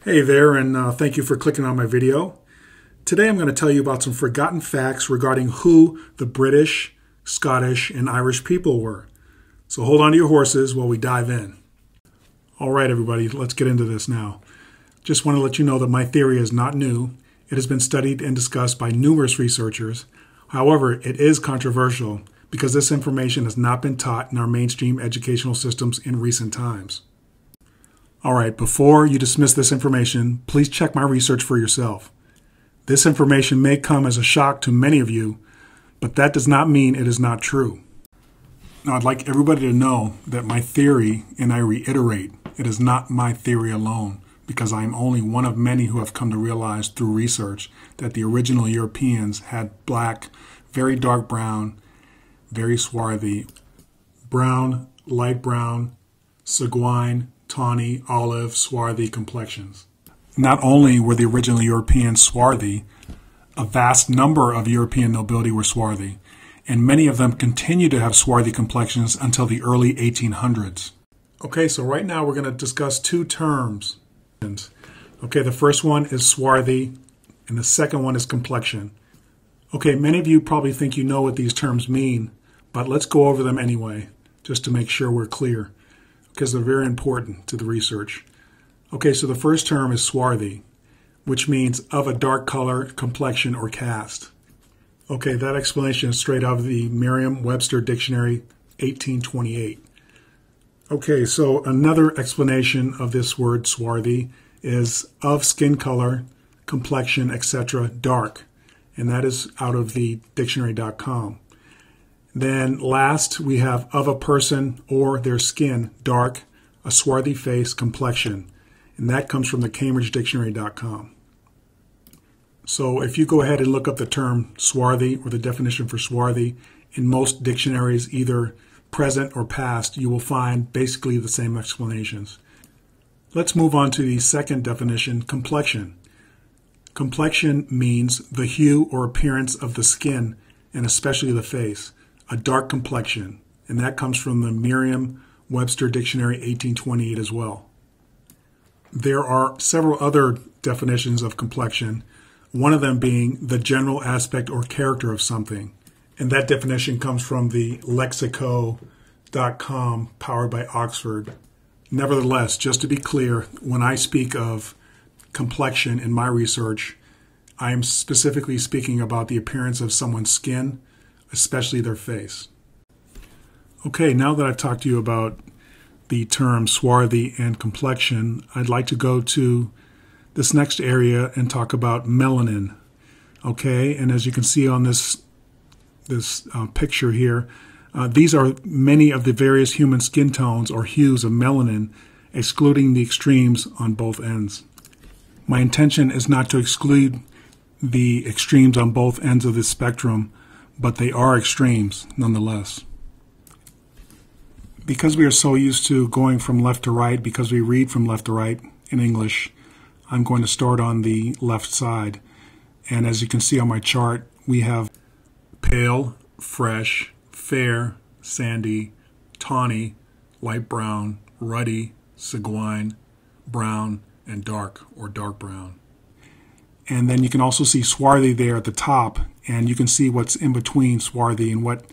Hey there, and thank you for clicking on my video. Today I'm going to tell you about some forgotten facts regarding who the British, Scottish, and Irish people were. So hold on to your horses while we dive in. All right, everybody, let's get into this now. Just want to let you know that my theory is not new. It has been studied and discussed by numerous researchers. However, it is controversial because this information has not been taught in our mainstream educational systems in recent times. All right, before you dismiss this information, please check my research for yourself. This information may come as a shock to many of you, but that does not mean it is not true. Now, I'd like everybody to know that my theory, and I reiterate, it is not my theory alone, because I am only one of many who have come to realize through research that the original Europeans had black, very dark brown, very swarthy, brown, light brown, sanguine, tawny, olive, swarthy complexions. Not only were the original Europeans swarthy, a vast number of European nobility were swarthy, and many of them continue to have swarthy complexions until the early 1800s. Okay, so right now we're going to discuss two terms. Okay, the first one is swarthy, and the second one is complexion. Okay, many of you probably think you know what these terms mean, but let's go over them anyway, just to make sure we're clear, because they're very important to the research. Okay, so the first term is swarthy, which means of a dark color, complexion, or cast. Okay, that explanation is straight out of the Merriam-Webster Dictionary, 1828. Okay, so another explanation of this word swarthy is of skin color, complexion, etc., dark, and that is out of the dictionary.com. Then last, we have of a person or their skin, dark, a swarthy face, complexion. And that comes from the CambridgeDictionary.com. So if you go ahead and look up the term swarthy or the definition for swarthy, in most dictionaries, either present or past, you will find basically the same explanations. Let's move on to the second definition, complexion. Complexion means the hue or appearance of the skin, and especially the face. A dark complexion, and that comes from the Merriam-Webster Dictionary 1828 as well. There are several other definitions of complexion, one of them being the general aspect or character of something, and that definition comes from the lexico.com powered by Oxford. Nevertheless, just to be clear, when I speak of complexion in my research, I am specifically speaking about the appearance of someone's skin, especially their face. Okay, now that I've talked to you about the term swarthy and complexion, I'd like to go to this next area and talk about melanin. Okay, and as you can see on this picture here, these are many of the various human skin tones or hues of melanin, excluding the extremes on both ends. My intention is not to exclude the extremes on both ends of the spectrum, but they are extremes nonetheless. Because we are so used to going from left to right, because we read from left to right in English, I'm going to start on the left side. And as you can see on my chart, we have pale, fresh, fair, sandy, tawny, light brown, ruddy, sanguine, brown, and dark or dark brown. And then you can also see swarthy there at the top, and you can see what's in between swarthy and what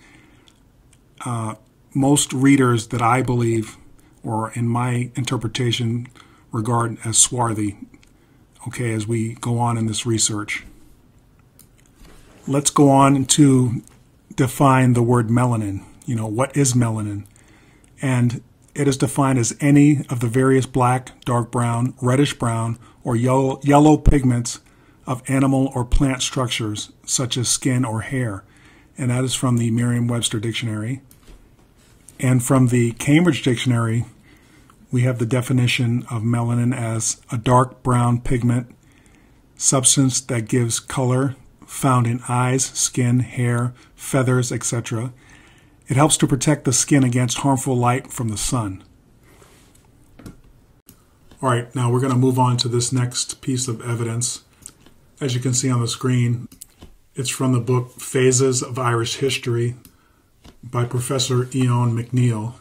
most readers that I believe, or in my interpretation, regard as swarthy, okay, as we go on in this research. Let's go on to define the word melanin. You know, what is melanin? And it is defined as any of the various black, dark brown, reddish brown, or yellow pigments of animal or plant structures, such as skin or hair. And that is from the Merriam-Webster Dictionary. And from the Cambridge Dictionary, we have the definition of melanin as a dark brown pigment, substance that gives color, found in eyes, skin, hair, feathers, etc. It helps to protect the skin against harmful light from the sun. All right, now we're going to move on to this next piece of evidence. As you can see on the screen, it's from the book Phases of Irish History by Professor McNeill.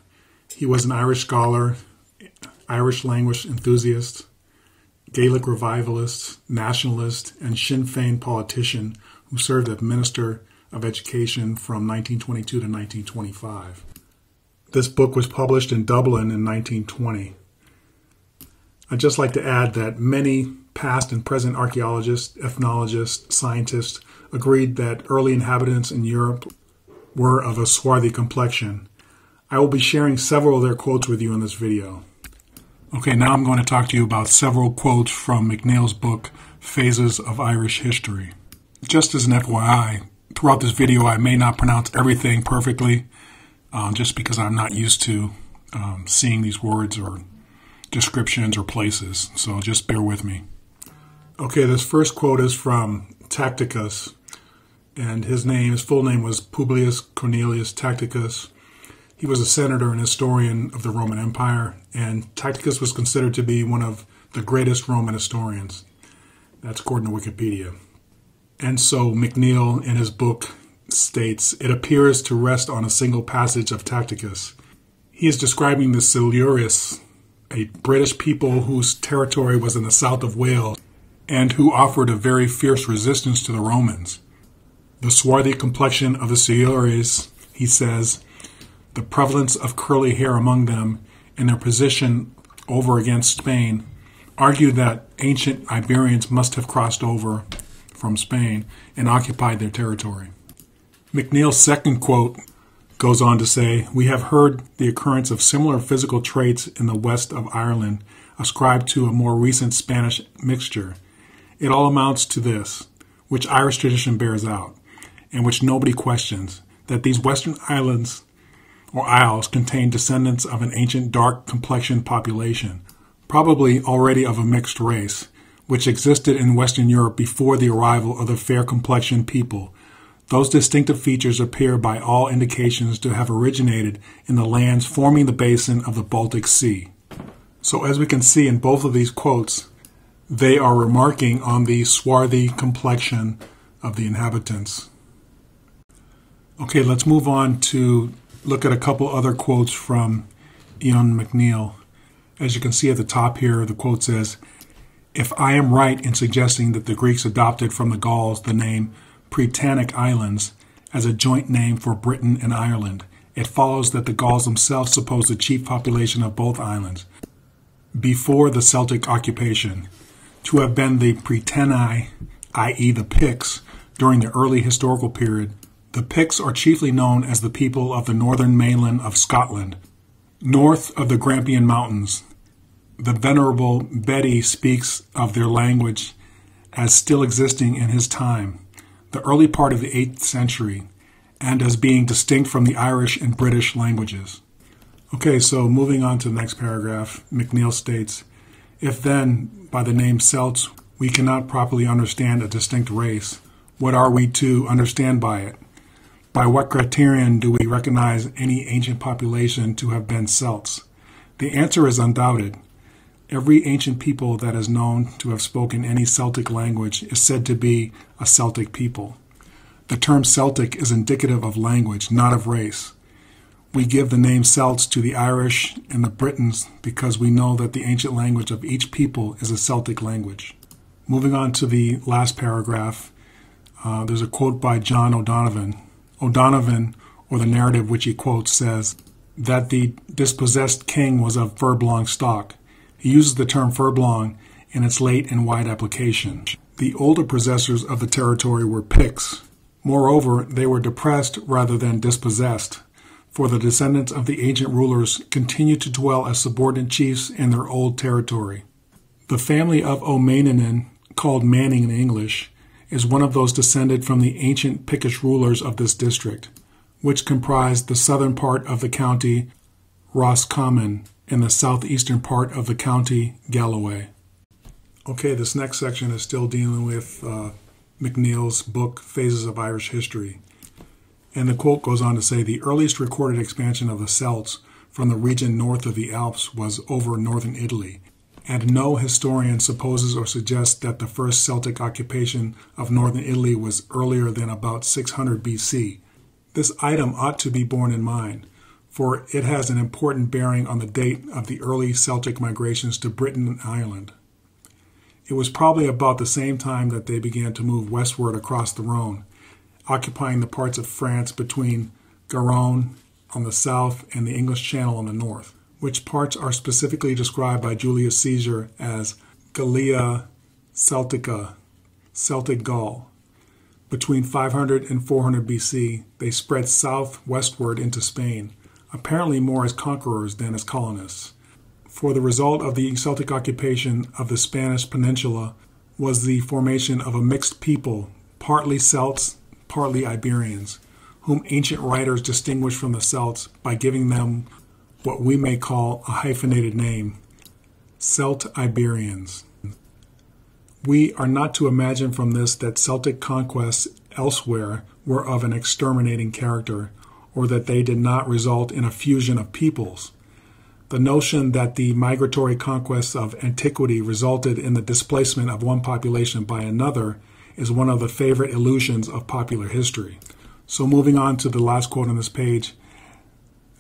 He was an Irish scholar, Irish language enthusiast, Gaelic revivalist, nationalist, and Sinn Féin politician who served as Minister of Education from 1922 to 1925. This book was published in Dublin in 1920. I'd just like to add that many past and present archaeologists, ethnologists, scientists agreed that early inhabitants in Europe were of a swarthy complexion. I will be sharing several of their quotes with you in this video. Okay, now I'm going to talk to you about several quotes from McNeill's book, Phases of Irish History. Just as an FYI, throughout this video I may not pronounce everything perfectly, just because I'm not used to seeing these words or descriptions or places, so just bear with me. Okay, this first quote is from Tacitus, and his full name was Publius Cornelius Tacitus. He was a senator and historian of the Roman Empire, and Tacitus was considered to be one of the greatest Roman historians. That's according to Wikipedia. And so McNeill in his book states, it appears to rest on a single passage of Tacitus. He is describing the Silures, a British people whose territory was in the south of Wales and who offered a very fierce resistance to the Romans. The swarthy complexion of the Silures, he says, the prevalence of curly hair among them, and their position over against Spain, argued that ancient Iberians must have crossed over from Spain and occupied their territory. McNeill's second quote goes on to say, we have heard the occurrence of similar physical traits in the west of Ireland ascribed to a more recent Spanish mixture. It all amounts to this, which Irish tradition bears out, and which nobody questions, that these western islands or isles contain descendants of an ancient dark-complexioned population, probably already of a mixed race, which existed in Western Europe before the arrival of the fair-complexioned people. Those distinctive features appear by all indications to have originated in the lands forming the basin of the Baltic Sea. So as we can see in both of these quotes, they are remarking on the swarthy complexion of the inhabitants. Okay, let's move on to look at a couple other quotes from McNeill. As you can see at the top here, the quote says, if I am right in suggesting that the Greeks adopted from the Gauls the name Britannic Islands as a joint name for Britain and Ireland, it follows that the Gauls themselves supposed the chief population of both islands, before the Celtic occupation, to have been the Britanni, i.e. the Picts, during the early historical period. The Picts are chiefly known as the people of the northern mainland of Scotland, north of the Grampian Mountains. The Venerable Bede speaks of their language as still existing in his time, the early part of the 8th century, and as being distinct from the Irish and British languages. Okay, so moving on to the next paragraph, McNeill states, if then, by the name Celts, we cannot properly understand a distinct race, what are we to understand by it? By what criterion do we recognize any ancient population to have been Celts? The answer is undoubted. Every ancient people that is known to have spoken any Celtic language is said to be a Celtic people. The term Celtic is indicative of language, not of race. We give the name Celts to the Irish and the Britons because we know that the ancient language of each people is a Celtic language. Moving on to the last paragraph, there's a quote by John O'Donovan. O'Donovan, or the narrative which he quotes, says that the dispossessed king was of furblong stock. He uses the term furblong in its late and wide application. The older possessors of the territory were Picts. Moreover, they were depressed rather than dispossessed, for the descendants of the ancient rulers continued to dwell as subordinate chiefs in their old territory. The family of O'Melanin, called Manning in English, is one of those descended from the ancient Pictish rulers of this district, which comprised the southern part of the county Roscommon and the southeastern part of the county Galloway. Okay, this next section is still dealing with McNeill's book, Phases of Irish History. And the quote goes on to say, the earliest recorded expansion of the Celts from the region north of the Alps was over northern Italy, and no historian supposes or suggests that the first Celtic occupation of northern Italy was earlier than about 600 BC. This item ought to be borne in mind, for it has an important bearing on the date of the early Celtic migrations to Britain and Ireland. It was probably about the same time that they began to move westward across the Rhone, occupying the parts of France between Garonne on the south and the English Channel on the north, which parts are specifically described by Julius Caesar as Gallia Celtica, Celtic Gaul. Between 500 and 400 BC, they spread southwestward into Spain, apparently more as conquerors than as colonists. For the result of the Celtic occupation of the Spanish peninsula was the formation of a mixed people, partly Celts, partly Iberians, whom ancient writers distinguish from the Celts by giving them what we may call a hyphenated name, Celt-Iberians. We are not to imagine from this that Celtic conquests elsewhere were of an exterminating character, or that they did not result in a fusion of peoples. The notion that the migratory conquests of antiquity resulted in the displacement of one population by another is one of the favorite illusions of popular history. So moving on to the last quote on this page,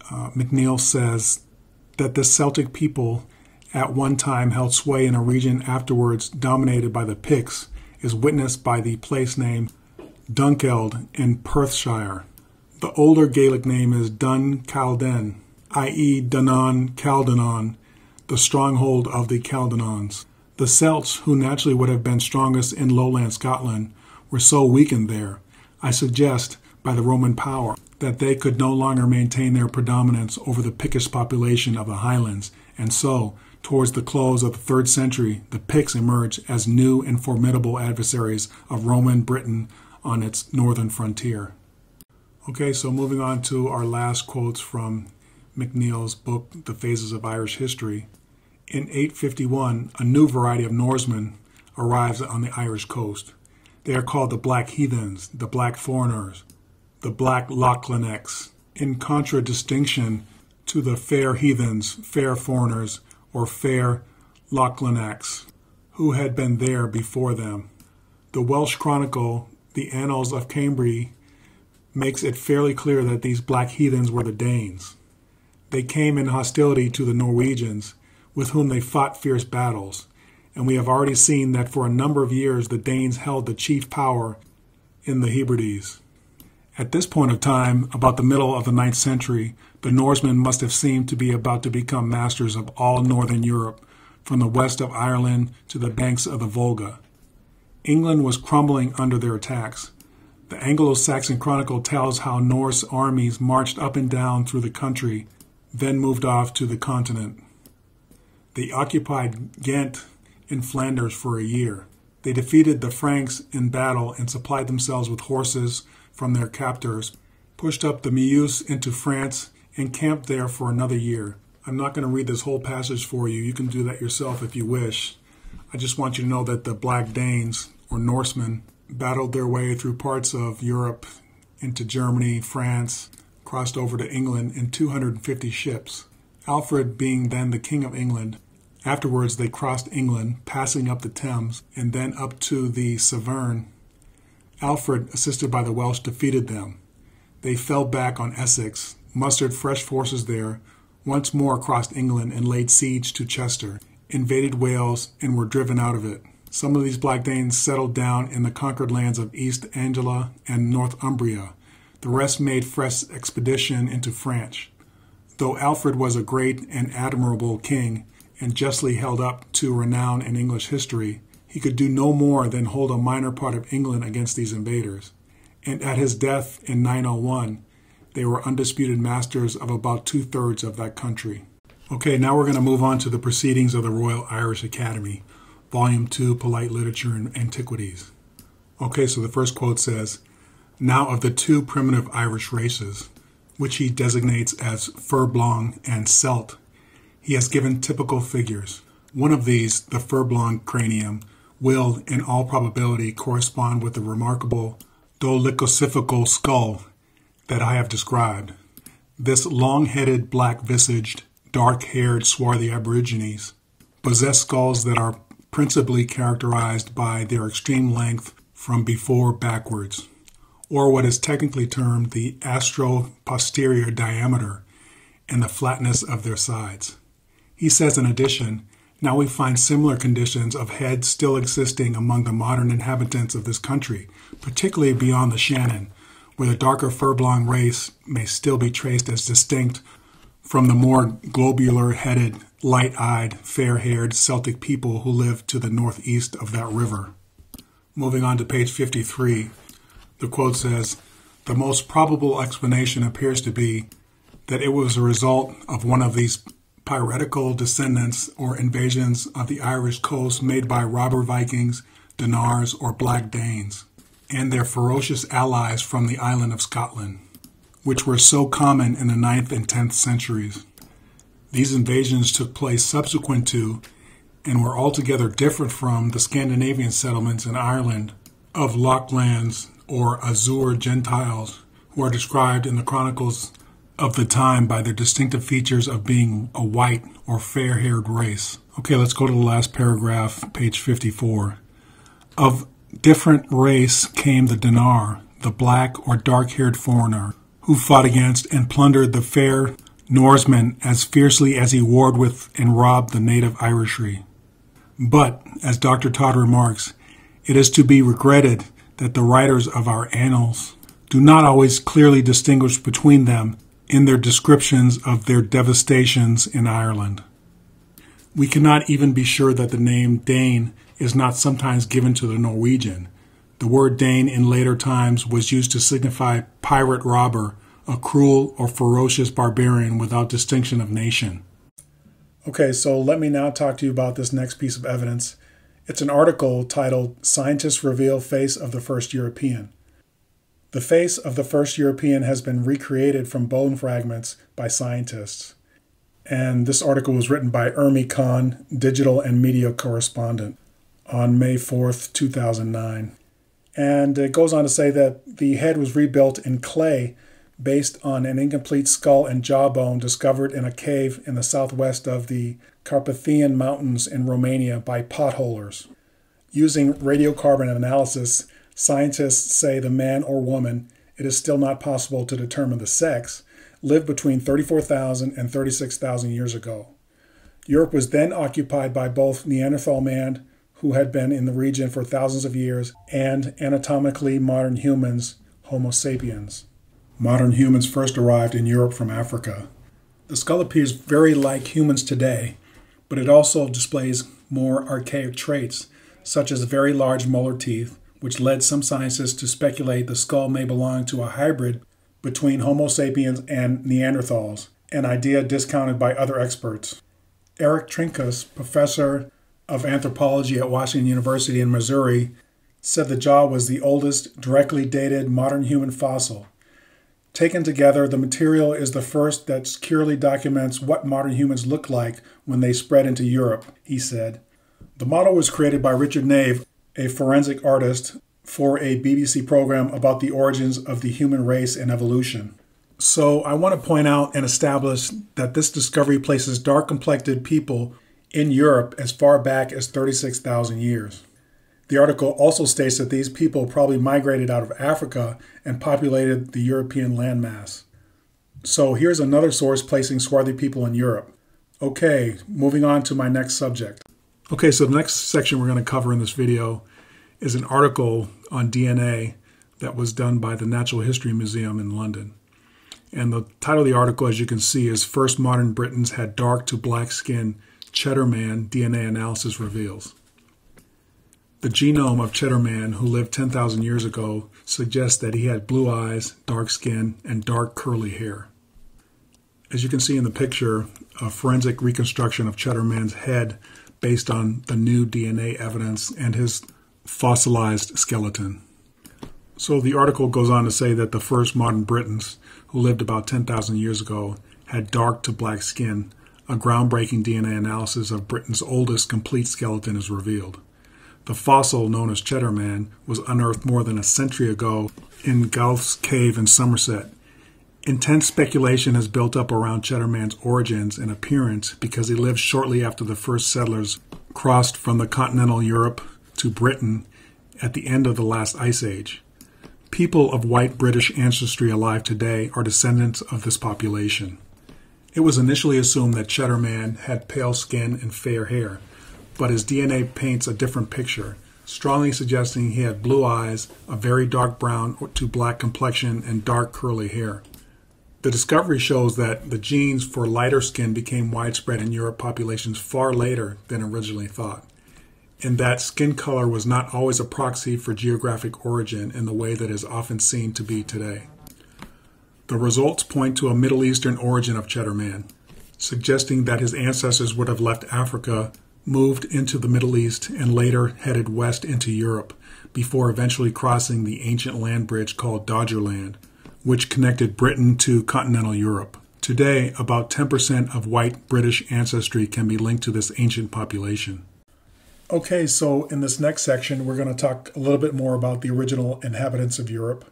McNeill says that the Celtic people at one time held sway in a region afterwards dominated by the Picts is witnessed by the place name Dunkeld in Perthshire. The older Gaelic name is Dun Calden, i.e. Dunan Caldanon, the stronghold of the Caldanons. The Celts, who naturally would have been strongest in lowland Scotland, were so weakened there, I suggest, by the Roman power, that they could no longer maintain their predominance over the Pictish population of the Highlands, and so, towards the close of the 3rd century, the Picts emerged as new and formidable adversaries of Roman Britain on its northern frontier. Okay, so moving on to our last quotes from McNeill's book, The Phases of Irish History. In 851, a new variety of Norsemen arrives on the Irish coast. They are called the Black Heathens, the Black Foreigners, the Black Lachlanecks, in contradistinction to the Fair Heathens, Fair Foreigners, or Fair Lachlanecks, who had been there before them. The Welsh Chronicle, the Annals of Cambrai, makes it fairly clear that these Black Heathens were the Danes. They came in hostility to the Norwegians, with whom they fought fierce battles, and we have already seen that for a number of years the Danes held the chief power in the Hebrides. At this point of time, about the middle of the 9th century, the Norsemen must have seemed to be about to become masters of all northern Europe, from the west of Ireland to the banks of the Volga. England was crumbling under their attacks. The Anglo-Saxon Chronicle tells how Norse armies marched up and down through the country, then moved off to the continent. They occupied Ghent in Flanders for a year. They defeated the Franks in battle and supplied themselves with horses from their captors, pushed up the Meuse into France, and camped there for another year. I'm not going to read this whole passage for you. You can do that yourself if you wish. I just want you to know that the Black Danes, or Norsemen, battled their way through parts of Europe into Germany, France, crossed over to England in 250 ships. Alfred being then the King of England. Afterwards they crossed England, passing up the Thames, and then up to the Severn. Alfred, assisted by the Welsh, defeated them. They fell back on Essex, mustered fresh forces there, once more crossed England and laid siege to Chester, invaded Wales, and were driven out of it. Some of these Black Danes settled down in the conquered lands of East Anglia and Northumbria. The rest made fresh expedition into France. Though Alfred was a great and admirable king, and justly held up to renown in English history, he could do no more than hold a minor part of England against these invaders. And at his death in 901, they were undisputed masters of about 2/3 of that country. Okay, now we're going to move on to the Proceedings of the Royal Irish Academy, Volume 2, Polite Literature and Antiquities. Okay, so the first quote says, "Now of the two primitive Irish races, which he designates as Furblong and Celt, he has given typical figures. One of these, the Furblong cranium, will, in all probability, correspond with the remarkable dolichociphical skull that I have described. This long-headed, black-visaged, dark-haired, swarthy aborigines possess skulls that are principally characterized by their extreme length from before backwards, or what is technically termed the astro-posterior diameter, and the flatness of their sides. He says in addition Now we find similar conditions of heads still existing among the modern inhabitants of this country, particularly beyond the Shannon, where the darker fur-blond race may still be traced as distinct from the more globular-headed, light-eyed, fair-haired Celtic people who live to the northeast of that river. Moving on to page 53, the quote says, "The most probable explanation appears to be that it was a result of one of these piratical descendants or invasions of the Irish coast made by robber Vikings, Dinars, or Black Danes, and their ferocious allies from the island of Scotland, which were so common in the 9th and 10th centuries. These invasions took place subsequent to and were altogether different from the Scandinavian settlements in Ireland of Lochlanns or Azure Gentiles, who are described in the chronicles of the time by their distinctive features of being a white or fair-haired race." Okay, let's go to the last paragraph, page 54. "Of different race came the Dinar, the black or dark-haired foreigner, who fought against and plundered the fair Norsemen as fiercely as he warred with and robbed the native Irishry. But, as Dr. Todd remarks, it is to be regretted that the writers of our annals do not always clearly distinguish between them in their descriptions of their devastations in Ireland. We cannot even be sure that the name Dane is not sometimes given to the Norwegian. The word Dane in later times was used to signify pirate robber, a cruel or ferocious barbarian without distinction of nation." Okay, so let me now talk to you about this next piece of evidence. It's an article titled "Scientists Reveal Face of the First European." The face of the first European has been recreated from bone fragments by scientists. And this article was written by Ermi Khan, digital and media correspondent, on May 4th, 2009. And it goes on to say that the head was rebuilt in clay based on an incomplete skull and jawbone discovered in a cave in the southwest of the Carpathian Mountains in Romania by potholers. Using radiocarbon analysis, scientists say the man or woman, it is still not possible to determine the sex, lived between 34,000 and 36,000 years ago. Europe was then occupied by both Neanderthal man, who had been in the region for thousands of years, and anatomically modern humans, Homo sapiens. Modern humans first arrived in Europe from Africa. The skull appears very like humans today, but it also displays more archaic traits, such as very large molar teeth, which led some scientists to speculate the skull may belong to a hybrid between Homo sapiens and Neanderthals, an idea discounted by other experts. Eric Trinkus, professor of anthropology at Washington University in Missouri, said the jaw was the oldest directly dated modern human fossil. Taken together, the material is the first that securely documents what modern humans look like when they spread into Europe, he said. The model was created by Richard Nave, a forensic artist, for a BBC program about the origins of the human race and evolution. So I want to point out and establish that this discovery places dark-complected people in Europe as far back as 36,000 years. The article also states that these people probably migrated out of Africa and populated the European landmass. So here's another source placing swarthy people in Europe. Okay, moving on to my next subject. Okay, so the next section we're going to cover in this video is an article on DNA that was done by the Natural History Museum in London. And the title of the article, as you can see, is "First Modern Britons Had Dark to Black Skin, Cheddar Man DNA Analysis Reveals." The genome of Cheddar Man, who lived 10,000 years ago, suggests that he had blue eyes, dark skin, and dark curly hair. As you can see in the picture, a forensic reconstruction of Cheddar Man's head based on the new DNA evidence and his fossilized skeleton. So the article goes on to say that the first modern Britons, who lived about 10,000 years ago, had dark to black skin. A groundbreaking DNA analysis of Britain's oldest complete skeleton is revealed. The fossil, known as Cheddar Man, was unearthed more than a century ago in Gouth's Cave in Somerset. Intense speculation has built up around Cheddar Man's origins and appearance because he lived shortly after the first settlers crossed from the continental Europe to Britain at the end of the last ice age. People of white British ancestry alive today are descendants of this population. It was initially assumed that Cheddar Man had pale skin and fair hair, but his DNA paints a different picture, strongly suggesting he had blue eyes, a very dark brown to black complexion, and dark curly hair. The discovery shows that the genes for lighter skin became widespread in Europe populations far later than originally thought, and that skin color was not always a proxy for geographic origin in the way that is often seen to be today. The results point to a Middle Eastern origin of Cheddar Man, suggesting that his ancestors would have left Africa, moved into the Middle East, and later headed west into Europe, before eventually crossing the ancient land bridge called Dodgerland, which connected Britain to continental Europe. Today, about 10% of white British ancestry can be linked to this ancient population. Okay, so in this next section, we're going to talk a little bit more about the original inhabitants of Europe.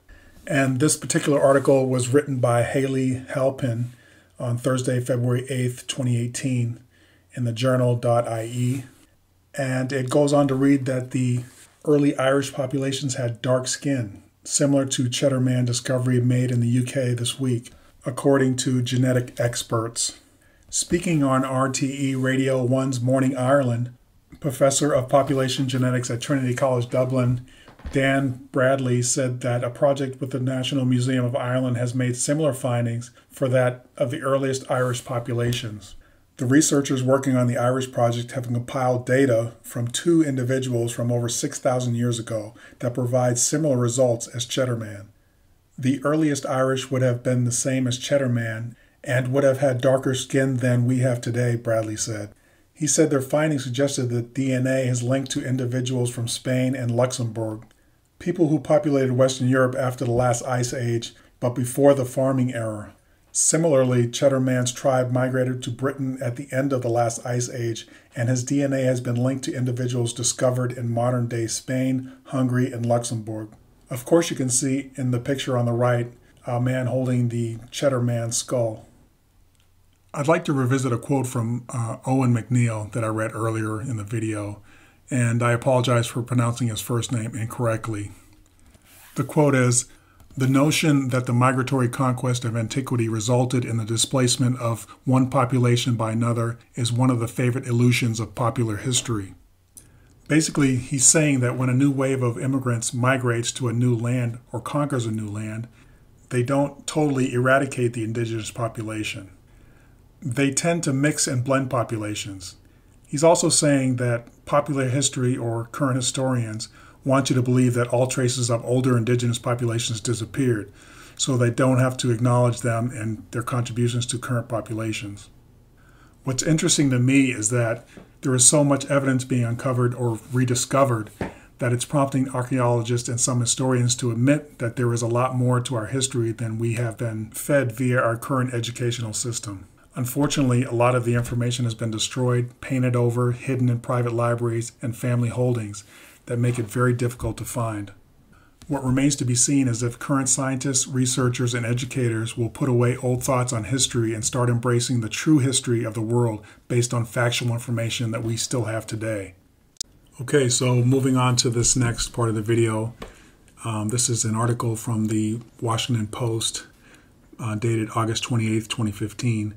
And this particular article was written by Haley Halpin on Thursday, February 8th, 2018 in the journal.ie. And it goes on to read that the early Irish populations had dark skin, similar to Cheddar Man discovery made in the UK this week, according to genetic experts. Speaking on RTE Radio 1's Morning Ireland, Professor of Population Genetics at Trinity College Dublin, Dan Bradley, said that a project with the National Museum of Ireland has made similar findings for that of the earliest Irish populations. The researchers working on the Irish project have compiled data from 2 individuals from over 6,000 years ago that provide similar results as Cheddar Man. The earliest Irish would have been the same as Cheddar Man and would have had darker skin than we have today, Bradley said. He said their findings suggested that DNA is linked to individuals from Spain and Luxembourg, people who populated Western Europe after the last ice age, but before the farming era. Similarly, Cheddar Man's tribe migrated to Britain at the end of the last ice age, and his DNA has been linked to individuals discovered in modern-day Spain, Hungary, and Luxembourg. Of course, you can see in the picture on the right a man holding the Cheddar Man skull. I'd like to revisit a quote from McNeill that I read earlier in the video, and I apologize for pronouncing his first name incorrectly. The quote is, "The notion that the migratory conquest of antiquity resulted in the displacement of one population by another is one of the favorite illusions of popular history." Basically, he's saying that when a new wave of immigrants migrates to a new land or conquers a new land, they don't totally eradicate the indigenous population. They tend to mix and blend populations. He's also saying that popular history or current historians want you to believe that all traces of older indigenous populations disappeared, so they don't have to acknowledge them and their contributions to current populations. What's interesting to me is that there is so much evidence being uncovered or rediscovered that it's prompting archaeologists and some historians to admit that there is a lot more to our history than we have been fed via our current educational system. Unfortunately, a lot of the information has been destroyed, painted over, hidden in private libraries and family holdings that make it very difficult to find. What remains to be seen is if current scientists, researchers, and educators will put away old thoughts on history and start embracing the true history of the world based on factual information that we still have today. Okay, so moving on to this next part of the video. This is an article from the Washington Post dated August 28th, 2015.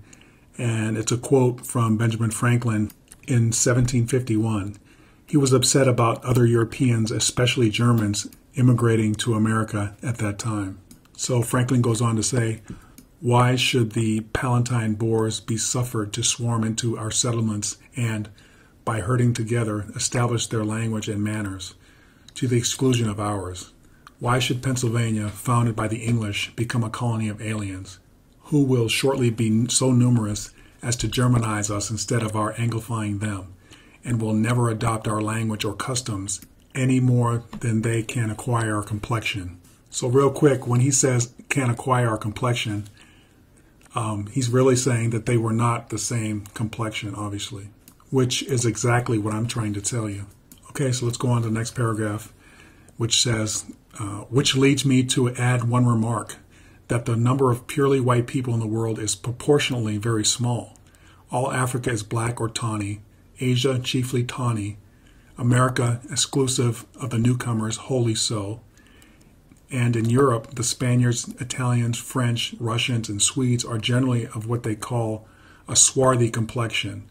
And it's a quote from Benjamin Franklin in 1751. He was upset about other Europeans, especially Germans, immigrating to America at that time. So Franklin goes on to say, "Why should the Palatine Boers be suffered to swarm into our settlements and, by herding together, establish their language and manners, to the exclusion of ours? Why should Pennsylvania, founded by the English, become a colony of aliens, who will shortly be so numerous as to Germanize us instead of our Anglifying them, and will never adopt our language or customs any more than they can acquire our complexion?" So real quick, when he says can acquire our complexion, he's really saying that they were not the same complexion, obviously, which is exactly what I'm trying to tell you. Okay, so let's go on to the next paragraph, which says, which leads me to add one remark, that the number of purely white people in the world is proportionally very small. All Africa is black or tawny, Asia chiefly tawny, America, exclusive of the newcomers, wholly so. And in Europe, the Spaniards, Italians, French, Russians, and Swedes are generally of what they call a swarthy complexion,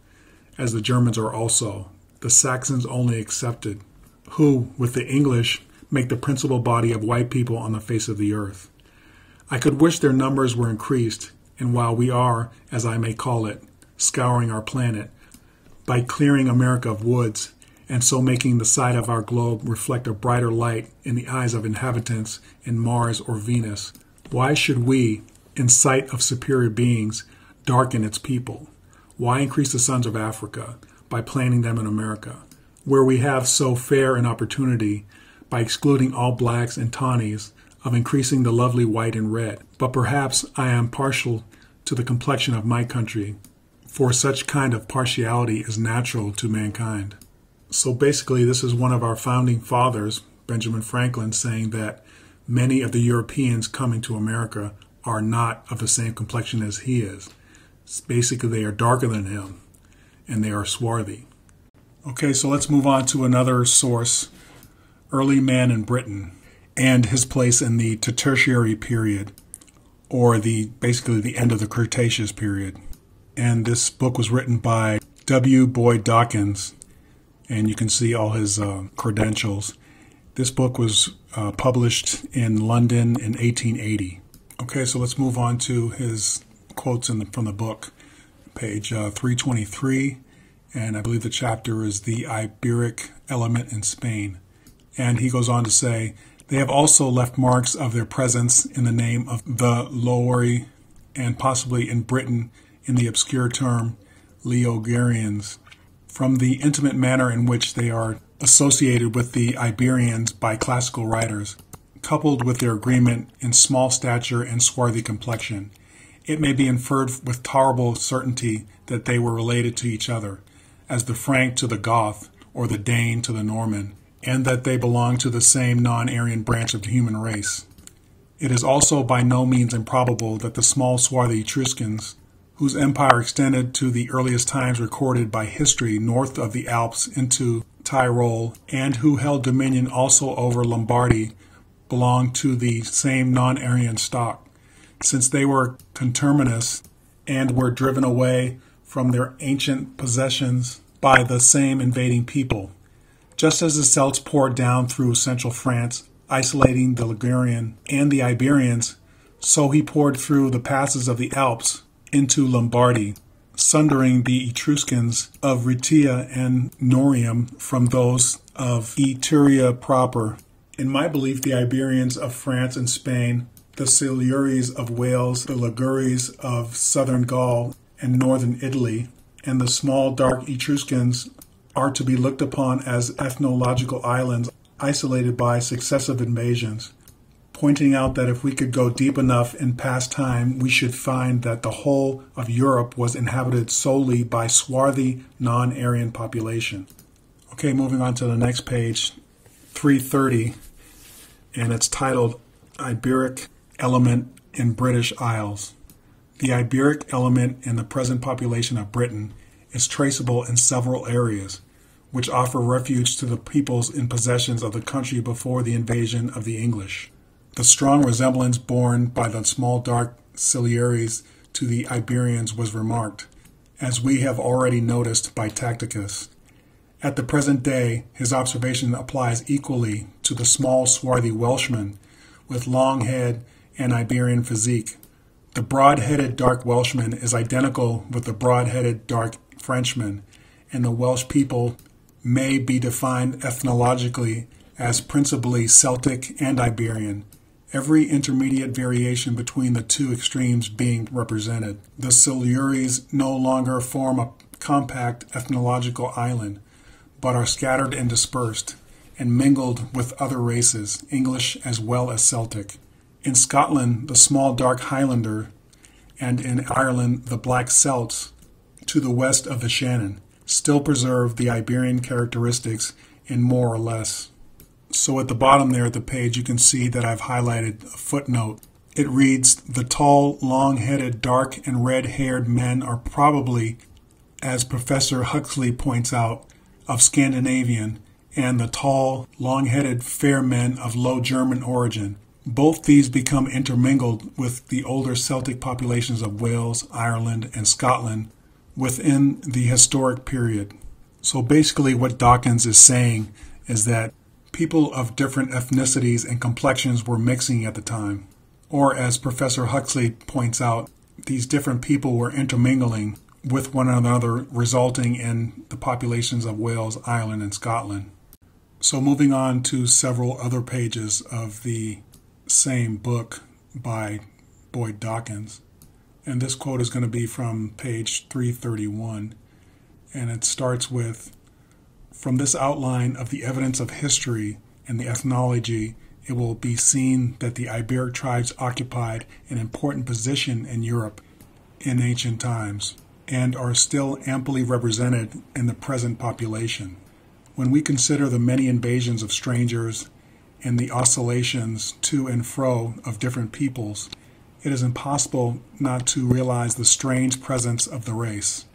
as the Germans are also, the Saxons only excepted, who, with the English, make the principal body of white people on the face of the earth. I could wish their numbers were increased, and while we are, as I may call it, scouring our planet, by clearing America of woods, and so making the side of our globe reflect a brighter light in the eyes of inhabitants in Mars or Venus, why should we, in sight of superior beings, darken its people? Why increase the sons of Africa by planting them in America, where we have so fair an opportunity, by excluding all blacks and tawnies, of increasing the lovely white and red? But perhaps I am partial to the complexion of my country, for such kind of partiality is natural to mankind. So basically, this is one of our founding fathers, Benjamin Franklin, saying that many of the Europeans coming to America are not of the same complexion as he is. Basically, they are darker than him, and they are swarthy. Okay, so let's move on to another source, Early Man in Britain, and his place in the Tertiary period, or basically the end of the Cretaceous period. And this book was written by W. Boyd Dawkins, and you can see all his credentials. This book was published in London in 1880. Okay, so let's move on to his quotes from the book, page 323, and I believe the chapter is The Iberic Element in Spain. And he goes on to say, they have also left marks of their presence in the name of the Loire, and possibly in Britain in the obscure term Leogarians, from the intimate manner in which they are associated with the Iberians by classical writers, coupled with their agreement in small stature and swarthy complexion. It may be inferred with tolerable certainty that they were related to each other, as the Frank to the Goth, or the Dane to the Norman, and that they belong to the same non-Aryan branch of the human race. It is also by no means improbable that the small swarthy Etruscans, whose empire extended to the earliest times recorded by history north of the Alps into Tyrol, and who held dominion also over Lombardy, belonged to the same non-Aryan stock, since they were conterminous and were driven away from their ancient possessions by the same invading people. Just as the Celts poured down through central France, isolating the Ligurian and the Iberians, so he poured through the passes of the Alps into Lombardy, sundering the Etruscans of Rhaetia and Norium from those of Etruria proper. In my belief, the Iberians of France and Spain, the Silures of Wales, the Ligures of southern Gaul and northern Italy, and the small dark Etruscans are to be looked upon as ethnological islands isolated by successive invasions, pointing out that if we could go deep enough in past time, we should find that the whole of Europe was inhabited solely by swarthy non-Aryan population. Okay, moving on to the next page, 330, and it's titled Iberic Element in British Isles. The Iberic element in the present population of Britain is traceable in several areas, which offer refuge to the peoples in possessions of the country before the invasion of the English. The strong resemblance borne by the small dark Silures to the Iberians was remarked, as we have already noticed by Tacitus. At the present day, his observation applies equally to the small swarthy Welshman with long head and Iberian physique. The broad-headed dark Welshman is identical with the broad-headed dark Frenchman, and the Welsh people may be defined ethnologically as principally Celtic and Iberian, every intermediate variation between the two extremes being represented. The Silures no longer form a compact ethnological island, but are scattered and dispersed, and mingled with other races, English as well as Celtic. In Scotland, the small dark Highlander, and in Ireland, the black Celts, to the west of the Shannon, still preserve the Iberian characteristics in more or less. So at the bottom there at the page, you can see that I've highlighted a footnote. It reads, the tall, long-headed, dark and red-haired men are probably, as Professor Huxley points out, of Scandinavian, and the tall, long-headed, fair men of Low German origin, Both these become intermingled with the older Celtic populations of Wales, Ireland, and Scotland within the historic period. So basically what Dawkins is saying is that people of different ethnicities and complexions were mixing at the time. Or as Professor Huxley points out, these different people were intermingling with one another, resulting in the populations of Wales, Ireland, and Scotland. So moving on to several other pages of the same book by Boyd Dawkins. And this quote is going to be from page 331. And it starts with, "From this outline of the evidence of history and the ethnology, it will be seen that the Iberic tribes occupied an important position in Europe in ancient times and are still amply represented in the present population. When we consider the many invasions of strangers and the oscillations to and fro of different peoples, it is impossible not to realize the strange presence of the race.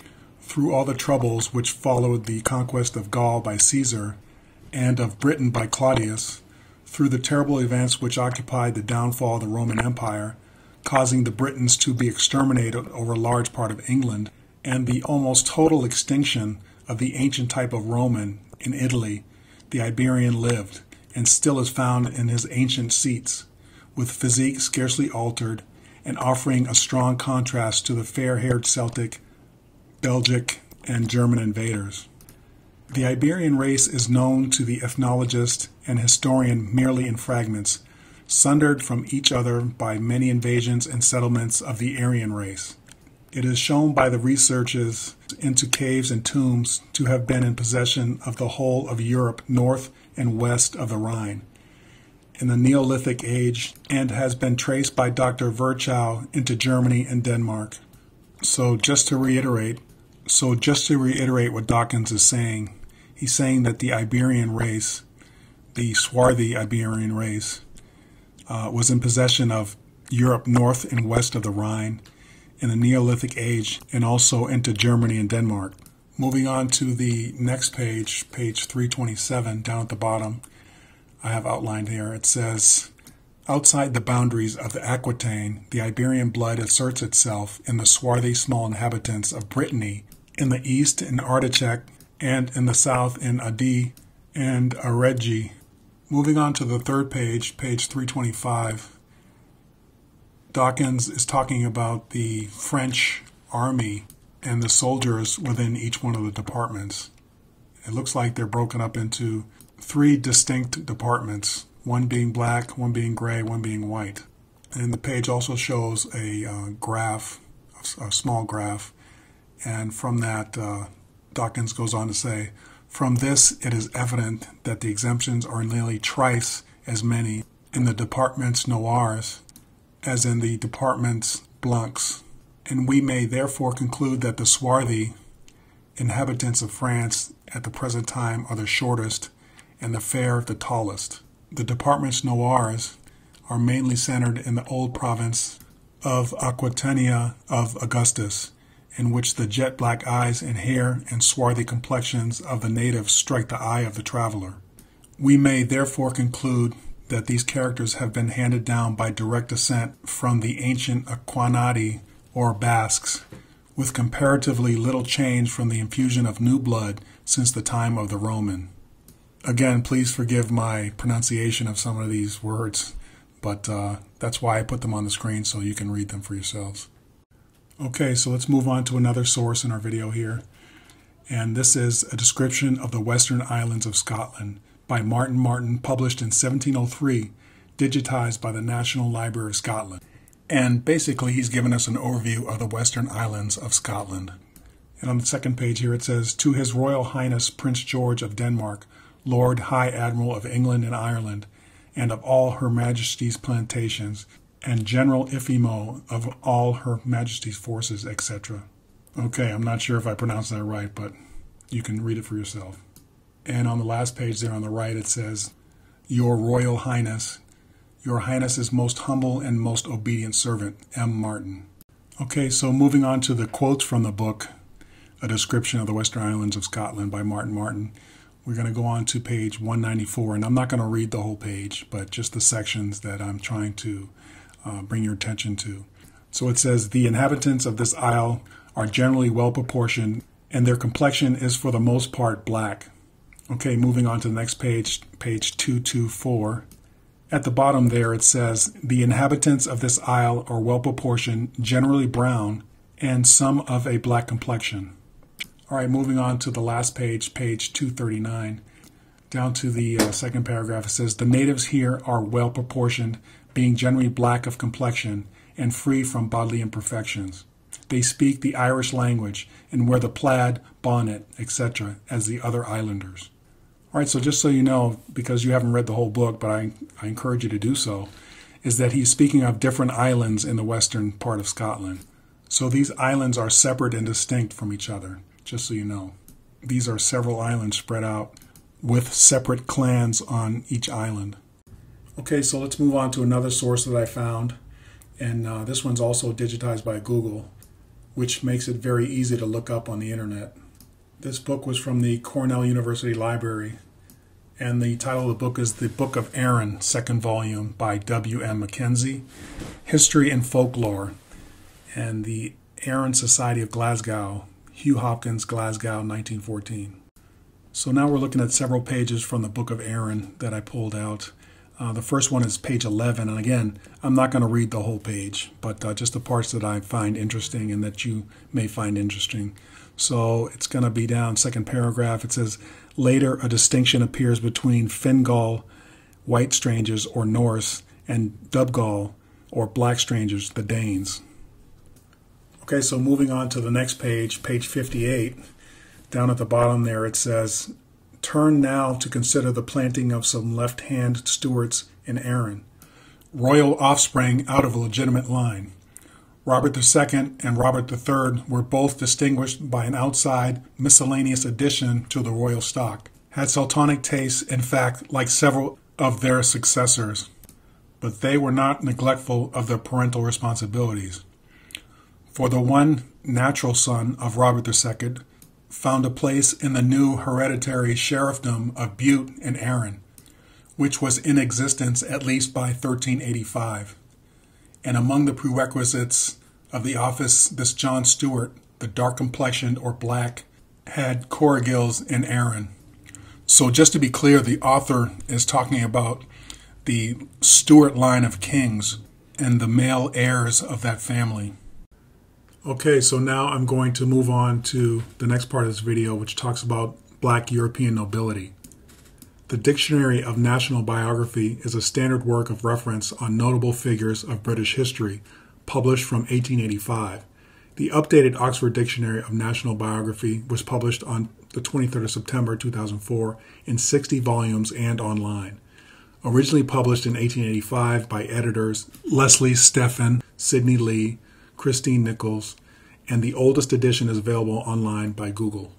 Through all the troubles which followed the conquest of Gaul by Caesar and of Britain by Claudius, through the terrible events which occupied the downfall of the Roman Empire, causing the Britons to be exterminated over a large part of England, and the almost total extinction of the ancient type of Roman in Italy, the Iberian lived, and still is found in his ancient seats, with physique scarcely altered, and offering a strong contrast to the fair-haired Celtic, Belgic, and German invaders. The Iberian race is known to the ethnologist and historian merely in fragments, sundered from each other by many invasions and settlements of the Aryan race. It is shown by the researches into caves and tombs to have been in possession of the whole of Europe north and west of the Rhine in the Neolithic age, and has been traced by Dr. Virchow into Germany and Denmark. So just to reiterate what Dawkins is saying, he's saying that the Iberian race, the swarthy Iberian race, was in possession of Europe north and west of the Rhine in the Neolithic age, and also into Germany and Denmark. Moving on to the next page, page 327, down at the bottom, I have outlined here. It says, "Outside the boundaries of the Aquitaine, the Iberian blood asserts itself in the swarthy small inhabitants of Brittany, in the east in Artichek, and in the south in Adi and Aregi." Moving on to the third page, page 325, Dawkins is talking about the French army and the soldiers within each one of the departments. It looks like they're broken up into 3 distinct departments, one being black, one being gray, one being white. And the page also shows a graph, a small graph, and from that Dawkins goes on to say, "From this it is evident that the exemptions are nearly thrice as many in the departments noirs as in the departments blancs, and we may therefore conclude that the swarthy inhabitants of France at the present time are the shortest, and the fair the tallest. The departments noirs are mainly centered in the old province of Aquitania of Augustus, in which the jet black eyes and hair and swarthy complexions of the natives strike the eye of the traveler. We may therefore conclude that these characters have been handed down by direct descent from the ancient Aquanati or Basques, with comparatively little change from the infusion of new blood since the time of the Roman." Again, please forgive my pronunciation of some of these words, but that's why I put them on the screen so you can read them for yourselves. Okay, so let's move on to another source in our video here. And this is a description of the Western Islands of Scotland by Martin, published in 1703, digitized by the National Library of Scotland. And basically, he's given us an overview of the Western Islands of Scotland. And on the second page here, it says, "To His Royal Highness Prince George of Denmark, Lord High Admiral of England and Ireland, and of all Her Majesty's plantations, and General Ifimo of all Her Majesty's forces, etc." Okay, I'm not sure if I pronounced that right, but you can read it for yourself. And on the last page there on the right, it says, "Your Royal Highness, Your Highness's most humble and most obedient servant, M. Martin." Okay, so moving on to the quotes from the book, A Description of the Western Islands of Scotland by Martin. We're going to go on to page 194, and I'm not going to read the whole page, but just the sections that I'm trying to bring your attention to. So it says, the inhabitants of this isle are generally well proportioned, and their complexion is for the most part black. Okay, moving on to the next page, page 224. At the bottom there it says, the inhabitants of this isle are well proportioned, generally brown, and some of a black complexion. All right, moving on to the last page, page 239. Down to the second paragraph, it says, the natives here are well proportioned, being generally black of complexion and free from bodily imperfections. They speak the Irish language and wear the plaid, bonnet, etc. as the other islanders. All right, so just so you know, because you haven't read the whole book, but I encourage you to do so, is that he's speaking of different islands in the western part of Scotland. So these islands are separate and distinct from each other, just so you know. These are several islands spread out with separate clans on each island. Okay, so let's move on to another source that I found, and this one's also digitized by Google, which makes it very easy to look up on the internet. This book was from the Cornell University Library, and the title of the book is The Book of Erin, second volume by W.M. Mackenzie, History and Folklore, and the Erin Society of Glasgow, Hugh Hopkins, Glasgow, 1914. So now we're looking at several pages from the Book of Erin that I pulled out. The first one is page 11, and again, I'm not going to read the whole page, but just the parts that I find interesting and that you may find interesting. So it's going to be down, second paragraph. It says, later a distinction appears between Fingal, white strangers or Norse, and Dubgal, or black strangers, the Danes. Okay, so moving on to the next page, page 58, down at the bottom there it says, turn now to consider the planting of some left-hand Stewarts in Erin, royal offspring out of a legitimate line. Robert II and Robert III were both distinguished by an outside, miscellaneous addition to the royal stock, had sultanic tastes, in fact, like several of their successors, but they were not neglectful of their parental responsibilities. For the one natural son of Robert II found a place in the new hereditary sheriffdom of Bute and Erin, which was in existence at least by 1385. And among the prerequisites of the office, this John Stewart, the dark-complexioned or black, had corrigils in Erin. So just to be clear, the author is talking about the Stewart line of kings and the male heirs of that family. Okay, so now I'm going to move on to the next part of this video, which talks about black European nobility. The Dictionary of National Biography is a standard work of reference on notable figures of British history, published from 1885. The updated Oxford Dictionary of National Biography was published on the 23rd of September 2004 in 60 volumes and online. Originally published in 1885 by editors Leslie Stephen, Sidney Lee, Christine Nichols, and the oldest edition is available online by Google.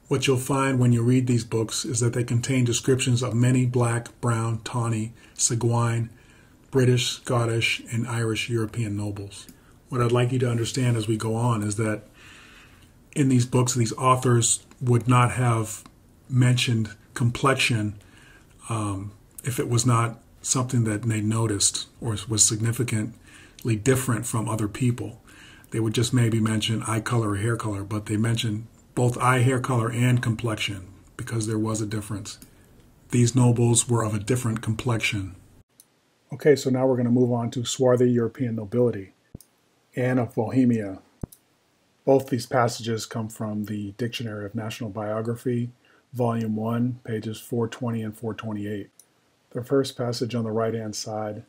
What you'll find when you read these books is that they contain descriptions of many black, brown, tawny, Saguine, British, Scottish, and Irish European nobles. What I'd like you to understand as we go on is that in these books, these authors would not have mentioned complexion if it was not something that they noticed or was significantly different from other people. They would just maybe mention eye color or hair color, but they mentioned both eye, hair color, and complexion because there was a difference. These nobles were of a different complexion. Okay, so now we're going to move on to swarthy European nobility. Anne of Bohemia. Both these passages come from the Dictionary of National Biography, Volume 1, pages 420 and 428. The first passage on the right-hand side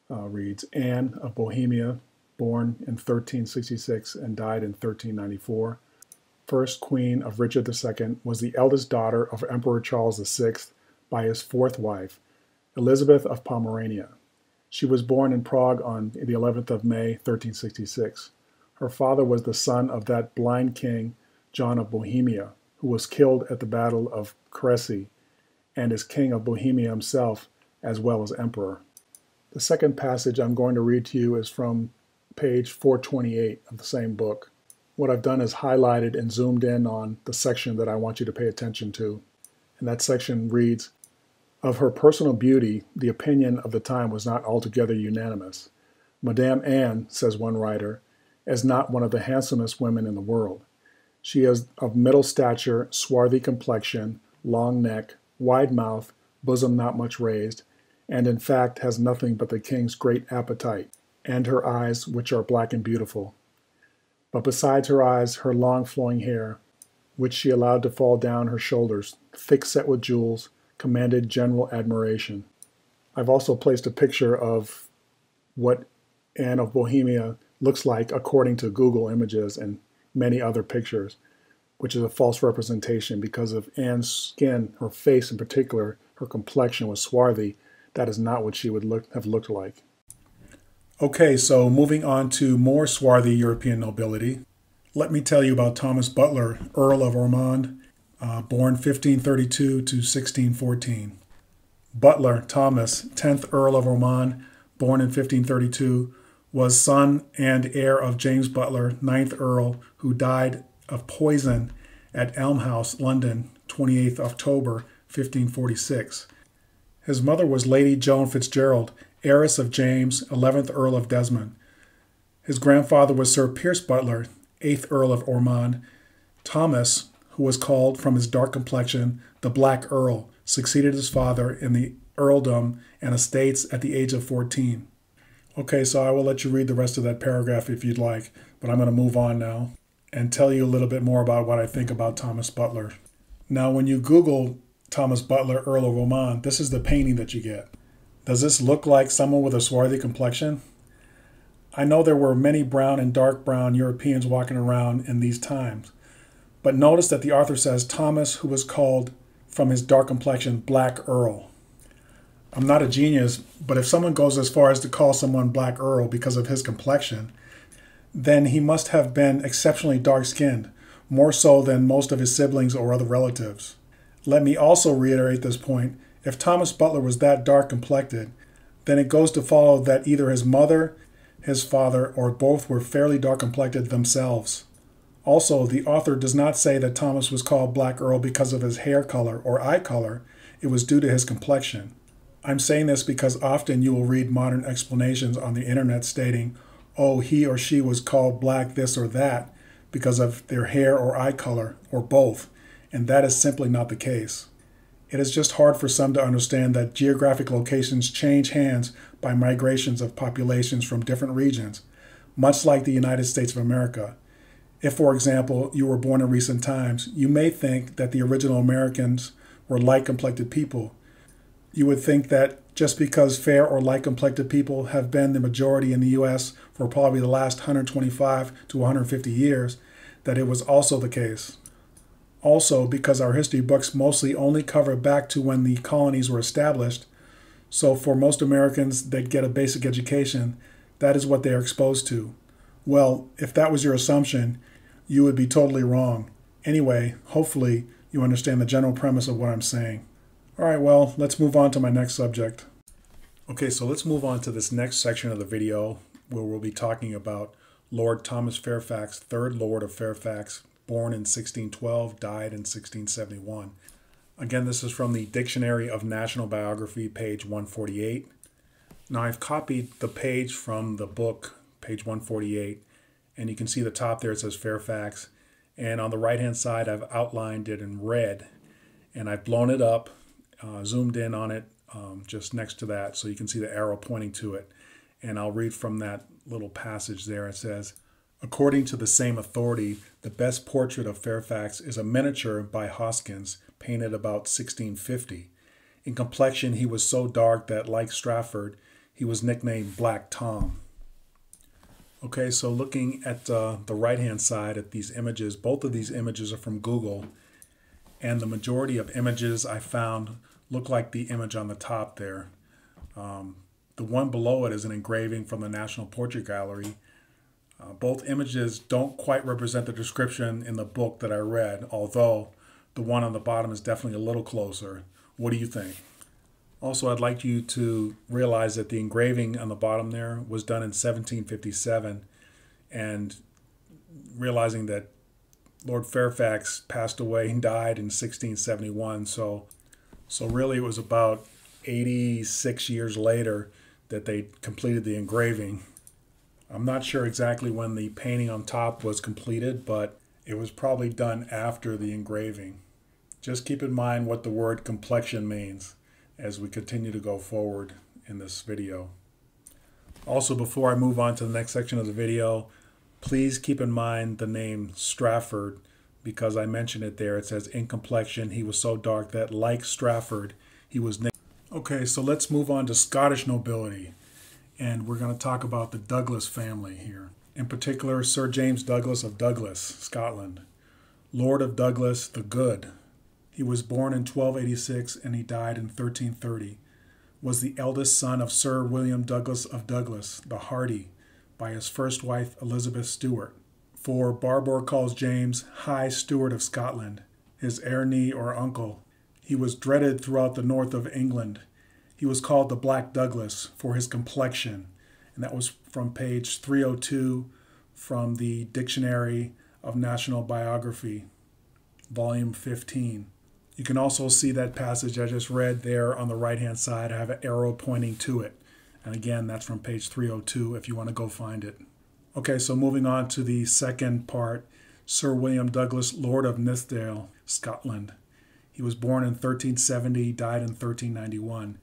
reads, Anne of Bohemia, born in 1366 and died in 1394. First queen of Richard II, was the eldest daughter of Emperor Charles VI by his fourth wife, Elizabeth of Pomerania. She was born in Prague on the 11th of May, 1366. Her father was the son of that blind king, John of Bohemia, who was killed at the Battle of Crécy, and is king of Bohemia himself, as well as emperor. The second passage I'm going to read to you is from page 428 of the same book. What I've done is highlighted and zoomed in on the section that I want you to pay attention to. And that section reads, "Of her personal beauty, the opinion of the time was not altogether unanimous. Madame Anne," says one writer, "is not one of the handsomest women in the world. She is of middle stature, swarthy complexion, long neck, wide mouth, bosom not much raised, and in fact has nothing but the king's great appetite, and her eyes, which are black and beautiful. But besides her eyes, her long flowing hair, which she allowed to fall down her shoulders, thick set with jewels, commanded general admiration." I've also placed a picture of what Anne of Bohemia looks like according to Google Images and many other pictures, which is a false representation because of Anne's skin, her face in particular, her complexion was swarthy. That is not what she would have looked like. Okay, so moving on to more swarthy European nobility. Let me tell you about Thomas Butler, Earl of Ormond, born 1532 to 1614. Butler Thomas, 10th Earl of Ormond, born in 1532, was son and heir of James Butler, 9th Earl, who died of poison at Elm House, London, 28th October 1546. His mother was Lady Joan Fitzgerald, heiress of James, 11th Earl of Desmond. His grandfather was Sir Pierce Butler, 8th Earl of Ormond. Thomas, who was called from his dark complexion the Black Earl, succeeded his father in the earldom and estates at the age of 14. Okay, so I will let you read the rest of that paragraph if you'd like, but I'm going to move on now and tell you a little bit more about what I think about Thomas Butler. Now, when you Google Thomas Butler, Earl of Ormond, this is the painting that you get. Does this look like someone with a swarthy complexion? I know there were many brown and dark brown Europeans walking around in these times, but notice that the author says Thomas, who was called from his dark complexion Black Earl. I'm not a genius, but if someone goes as far as to call someone Black Earl because of his complexion, then he must have been exceptionally dark-skinned, more so than most of his siblings or other relatives. Let me also reiterate this point. If Thomas Butler was that dark-complected, then it goes to follow that either his mother, his father, or both were fairly dark-complected themselves. Also, the author does not say that Thomas was called Black Earl because of his hair color or eye color. It was due to his complexion. I'm saying this because often you will read modern explanations on the internet stating, oh, he or she was called black this or that because of their hair or eye color, or both, and that is simply not the case. It is just hard for some to understand that geographic locations change hands by migrations of populations from different regions, much like the United States of America. If, for example, you were born in recent times, you may think that the original Americans were light-complected people. You would think that just because fair or light-complected people have been the majority in the U.S. for probably the last 125 to 150 years, that it was also the case. Also, because our history books mostly only cover back to when the colonies were established, so for most Americans that get a basic education, that is what they are exposed to. Well, if that was your assumption, you would be totally wrong. Anyway, hopefully you understand the general premise of what I'm saying. All right, well, let's move on to my next subject. Okay, so let's move on to this next section of the video where we'll be talking about Lord Thomas Fairfax, 3rd Lord of Fairfax, born in 1612, died in 1671. Again, this is from the Dictionary of National Biography, page 148. Now, I've copied the page from the book, page 148, and you can see the top there, it says Fairfax. And on the right-hand side, I've outlined it in red, and I've blown it up, zoomed in on it just next to that, so you can see the arrow pointing to it. And I'll read from that little passage there. It says, according to the same authority, the best portrait of Fairfax is a miniature by Hoskins, painted about 1650. In complexion, he was so dark that, like Strafford, he was nicknamed Black Tom. Okay, so looking at the right-hand side at these images, both of these images are from Google, and the majority of images I found look like the image on the top there. The one below it is an engraving from the National Portrait Gallery. Both images don't quite represent the description in the book that I read, although the one on the bottom is definitely a little closer. What do you think? Also, I'd like you to realize that the engraving on the bottom there was done in 1757, and realizing that Lord Fairfax passed away and died in 1671, so So really it was about 86 years later that they completed the engraving. I'm not sure exactly when the painting on top was completed, but it was probably done after the engraving. Just keep in mind what the word complexion means as we continue to go forward in this video. Also, before I move on to the next section of the video, please keep in mind the name Strafford, because I mentioned it there. It says in complexion, he was so dark that, like Strafford, he was named. Okay, so let's move on to Scottish nobility. And we're going to talk about the Douglas family here. In particular, Sir James Douglas of Douglas, Scotland. Lord of Douglas the Good. He was born in 1286 and he died in 1330. Was the eldest son of Sir William Douglas of Douglas, the Hardy, by his first wife Elizabeth Stewart. For Barbour calls James High Steward of Scotland, his heir or uncle. He was dreaded throughout the north of England. He was called the Black Douglas for his complexion, and that was from page 302 from the Dictionary of National Biography, volume 15. You can also see that passage I just read there on the right-hand side. I have an arrow pointing to it. And again, that's from page 302 if you want to go find it. Okay, so moving on to the second part, Sir William Douglas, Lord of Methuen, Scotland. He was born in 1370, died in 1391.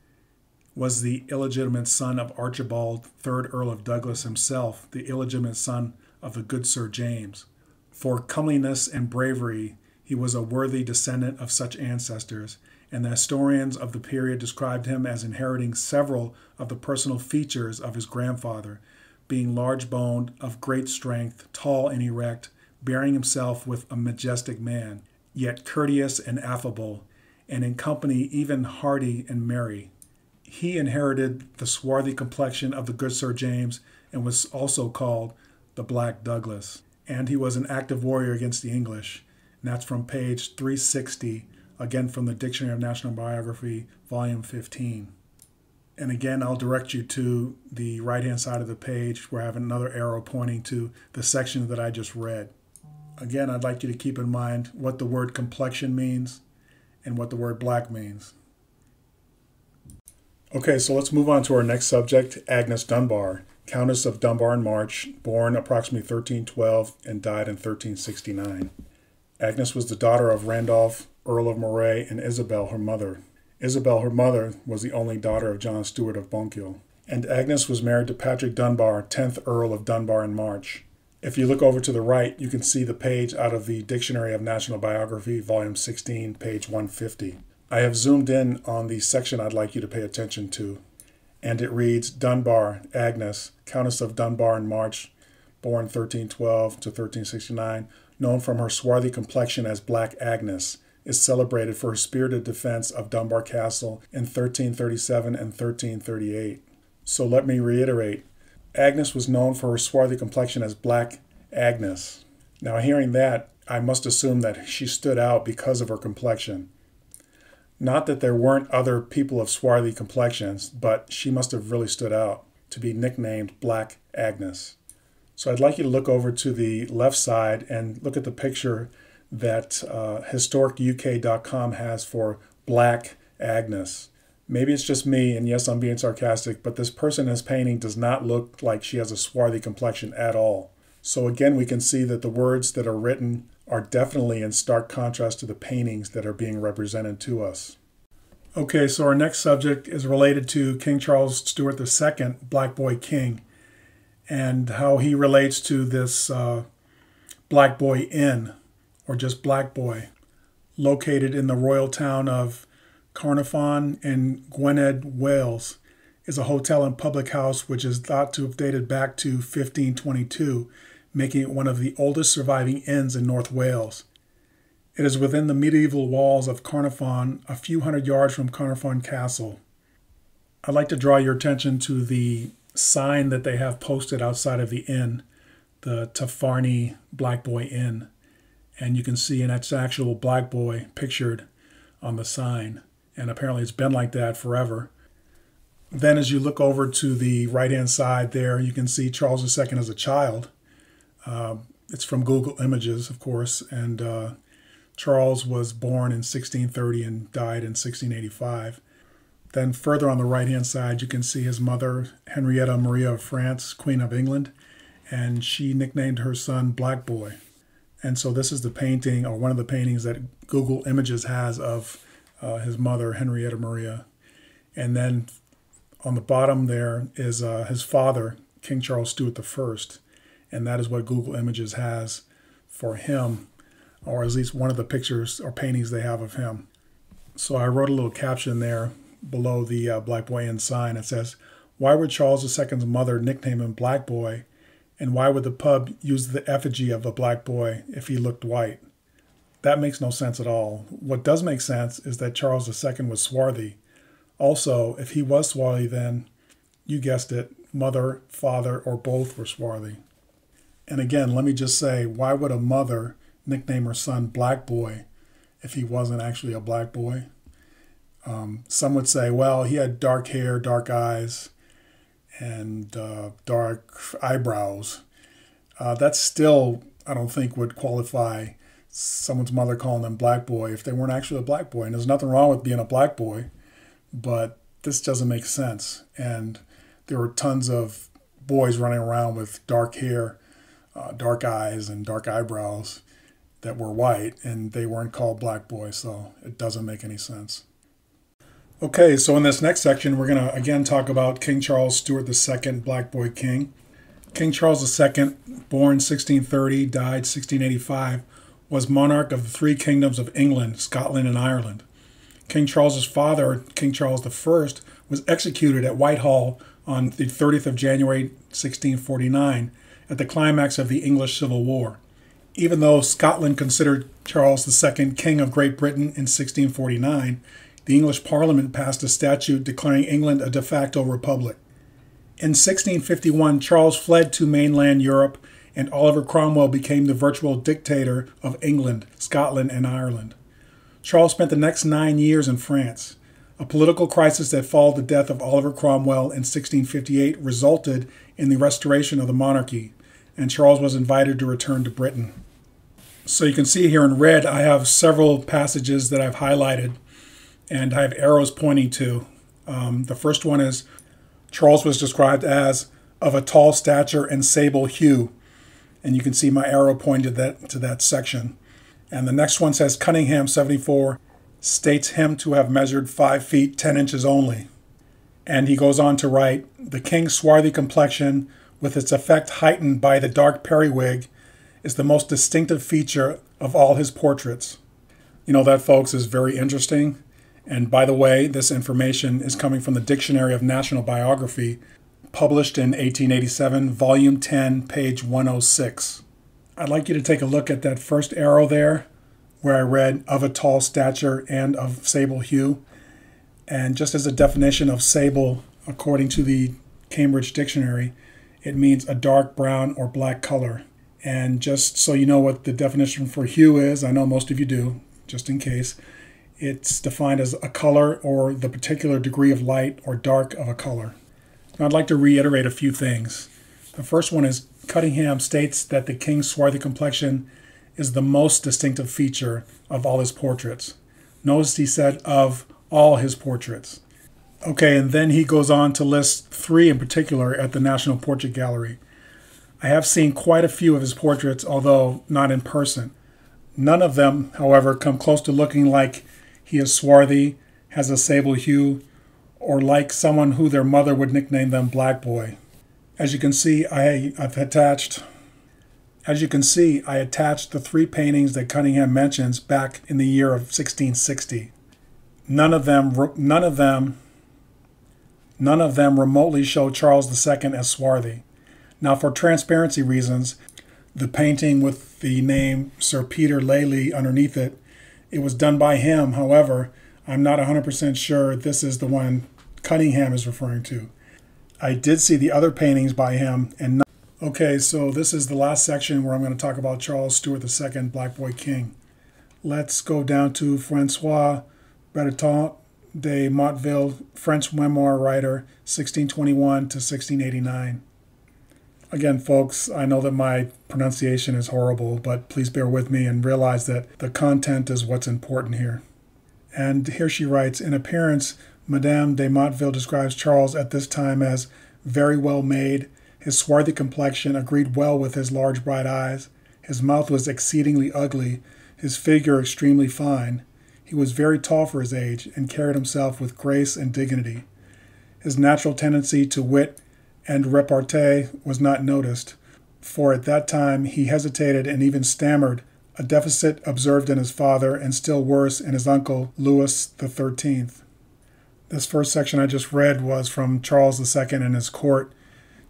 Was the illegitimate son of Archibald, 3rd Earl of Douglas himself, the illegitimate son of the good Sir James. For comeliness and bravery, he was a worthy descendant of such ancestors, and the historians of the period described him as inheriting several of the personal features of his grandfather, being large-boned, of great strength, tall and erect, bearing himself with a majestic man, yet courteous and affable, and in company even hearty and merry. He inherited the swarthy complexion of the good Sir James, and was also called the Black Douglas. And he was an active warrior against the English. And that's from page 360, again from the Dictionary of National Biography, volume 15. And again, I'll direct you to the right-hand side of the page where I have another arrow pointing to the section that I just read. Again, I'd like you to keep in mind what the word complexion means and what the word black means. Okay, so let's move on to our next subject, Agnes Dunbar, Countess of Dunbar and March, born approximately 1312 and died in 1369. Agnes was the daughter of Randolph, Earl of Moray, and Isabel, her mother. Isabel, her mother, was the only daughter of John Stewart of Bunkill. And Agnes was married to Patrick Dunbar, 10th Earl of Dunbar and March. If you look over to the right, you can see the page out of the Dictionary of National Biography, volume 16, page 150. I have zoomed in on the section I'd like you to pay attention to, and it reads, Dunbar, Agnes, Countess of Dunbar and March, born 1312 to 1369, known from her swarthy complexion as Black Agnes, is celebrated for her spirited defense of Dunbar Castle in 1337 and 1338. So let me reiterate, Agnes was known for her swarthy complexion as Black Agnes. Now hearing that, I must assume that she stood out because of her complexion. Not that there weren't other people of swarthy complexions, but she must have really stood out to be nicknamed Black Agnes. So I'd like you to look over to the left side and look at the picture that historicuk.com has for Black Agnes. Maybe it's just me, and yes, I'm being sarcastic, but this person in this painting does not look like she has a swarthy complexion at all. So again, we can see that the words that are written are definitely in stark contrast to the paintings that are being represented to us. Okay, so our next subject is related to King Charles Stewart II, Black Boy King, and how he relates to this Black Boy Inn, or just Black Boy, located in the royal town of Carnarvon in Gwynedd, Wales, is a hotel and public house which is thought to have dated back to 1522, making it one of the oldest surviving inns in North Wales. It is within the medieval walls of Carnarvon, a few hundred yards from Carnarvon Castle. I'd like to draw your attention to the sign that they have posted outside of the inn, the Tafarny Black Boy Inn. And you can see an actual black boy pictured on the sign. And apparently it's been like that forever. Then as you look over to the right-hand side there, you can see Charles II as a child. It's from Google Images, of course. And Charles was born in 1630 and died in 1685. Then further on the right-hand side, you can see his mother, Henrietta Maria of France, Queen of England, and she nicknamed her son Black Boy. And so this is the painting, or one of the paintings that Google Images has of his mother, Henrietta Maria. And then on the bottom there is his father, King Charles Stewart I. And that is what Google Images has for him, or at least one of the pictures or paintings they have of him. So I wrote a little caption there below the Black Boy Inn sign. It says, "Why would Charles II's mother nickname him Black Boy? And why would the pub use the effigy of a black boy if he looked white?" That makes no sense at all. What does make sense is that Charles II was swarthy. Also, if he was swarthy, then, you guessed it, mother, father, or both were swarthy. And again, let me just say, why would a mother nickname her son Black Boy if he wasn't actually a black boy? Some would say, well, he had dark hair, dark eyes, and dark eyebrows. That still, I don't think, would qualify someone's mother calling them Black Boy if they weren't actually a black boy. And there's nothing wrong with being a black boy, but this doesn't make sense. And there were tons of boys running around with dark hair, dark eyes, and dark eyebrows that were white, and they weren't called black boys, so it doesn't make any sense. Okay, so in this next section, we're going to again talk about King Charles Stewart II, Black Boy King. King Charles II, born 1630, died 1685, was monarch of the three kingdoms of England, Scotland, and Ireland. King Charles's father, King Charles I, was executed at Whitehall on the 30th of January 1649 at the climax of the English Civil War. Even though Scotland considered Charles II King of Great Britain in 1649, the English Parliament passed a statute declaring England a de facto republic. In 1651, Charles fled to mainland Europe, and Oliver Cromwell became the virtual dictator of England, Scotland, and Ireland. Charles spent the next 9 years in France. A political crisis that followed the death of Oliver Cromwell in 1658 resulted in the restoration of the monarchy, and Charles was invited to return to Britain. So you can see here in red, I have several passages that I've highlighted, and I have arrows pointing to. The first one is, Charles was described as of a tall stature and sable hue. And you can see my arrow pointed to that section. And the next one says, Cunningham, 74, states him to have measured 5 feet 10 inches only. And he goes on to write, the king's swarthy complexion, with its effect heightened by the dark periwig, is the most distinctive feature of all his portraits. You know, that, folks, is very interesting. And by the way, this information is coming from the Dictionary of National Biography, published in 1887, Volume 10, page 106. I'd like you to take a look at that first arrow there, where I read of a tall stature and of sable hue. And just as a definition of sable, according to the Cambridge Dictionary, it means a dark brown or black color. And just so you know what the definition for hue is, I know most of you do, just in case, it's defined as a color or the particular degree of light or dark of a color. Now, I'd like to reiterate a few things. The first one is Cunningham states that the king's swarthy complexion is the most distinctive feature of all his portraits. Notice he said of all his portraits. Okay, and then he goes on to list 3 in particular at the National Portrait Gallery. I have seen quite a few of his portraits, although not in person. None of them, however, come close to looking like he is swarthy, has a sable hue, or like someone who their mother would nickname them Black Boy. As you can see, I attached the 3 paintings that Cunningham mentions back in the year of 1660. None of them remotely show Charles II as swarthy. Now, for transparency reasons, the painting with the name Sir Peter Lely underneath it, it was done by him. However, I'm not 100% sure this is the one Cunningham is referring to. I did see the other paintings by him. Okay, so this is the last section where I'm going to talk about Charles Stewart II, Black Boy King. Let's go down to Francois Bertrand de Motteville, French memoir writer, 1621 to 1689. Again, folks, I know that my pronunciation is horrible, but please bear with me and realize that the content is what's important here. And here she writes, in appearance, Madame de Motteville describes Charles at this time as very well made. His swarthy complexion agreed well with his large bright eyes. His mouth was exceedingly ugly, his figure extremely fine. He was very tall for his age, and carried himself with grace and dignity. His natural tendency to wit and repartee was not noticed, for at that time he hesitated and even stammered, a deficit observed in his father and still worse in his uncle Louis XIII. This first section I just read was from Charles II and his court,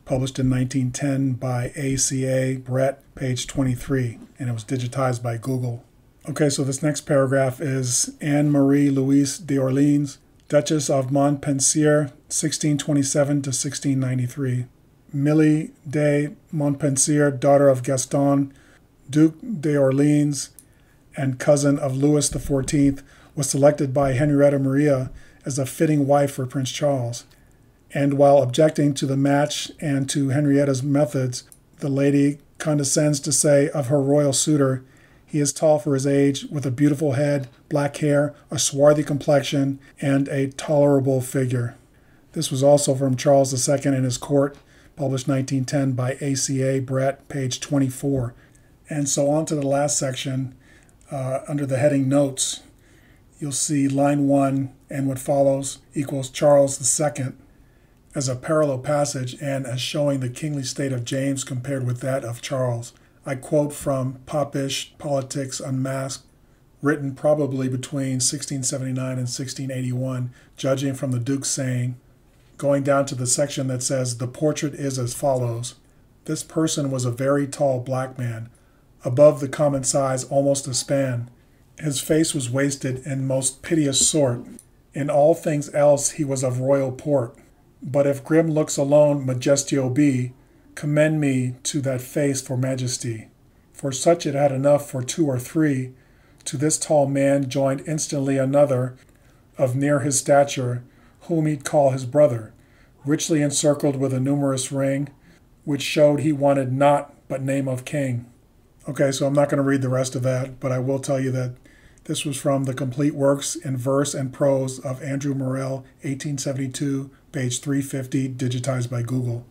published in 1910 by ACA Brett, page 23, and it was digitized by Google. Okay, so this next paragraph is Anne-Marie Louise d'Orleans, Duchess of Montpensier, 1627 to 1693. Millie de Montpensier, daughter of Gaston, Duc d'Orleans, and cousin of Louis XIV, was selected by Henrietta Maria as a fitting wife for Prince Charles. And while objecting to the match and to Henrietta's methods, the lady condescends to say of her royal suitor, he is tall for his age, with a beautiful head, black hair, a swarthy complexion, and a tolerable figure. This was also from Charles II and his court, published 1910 by ACA Brett, page 24. And so on to the last section, under the heading Notes, you'll see line 1 and what follows equals Charles II as a parallel passage and as showing the kingly state of James compared with that of Charles. I quote from Popish Politics Unmasked, written probably between 1679 and 1681, judging from the Duke's saying, going down to the section that says, the portrait is as follows. This person was a very tall black man, above the common size almost a span. His face was wasted in most piteous sort. In all things else he was of royal port. But if grim looks alone majestio be, commend me to that face for majesty. For such it had enough for 2 or 3. To this tall man joined instantly another, of near his stature, whom he'd call his brother, richly encircled with a numerous ring, which showed he wanted naught but name of king. Okay, so I'm not going to read the rest of that, but I will tell you that this was from the Complete Works in Verse and Prose of Andrew Morell, 1872, page 350, digitized by Google.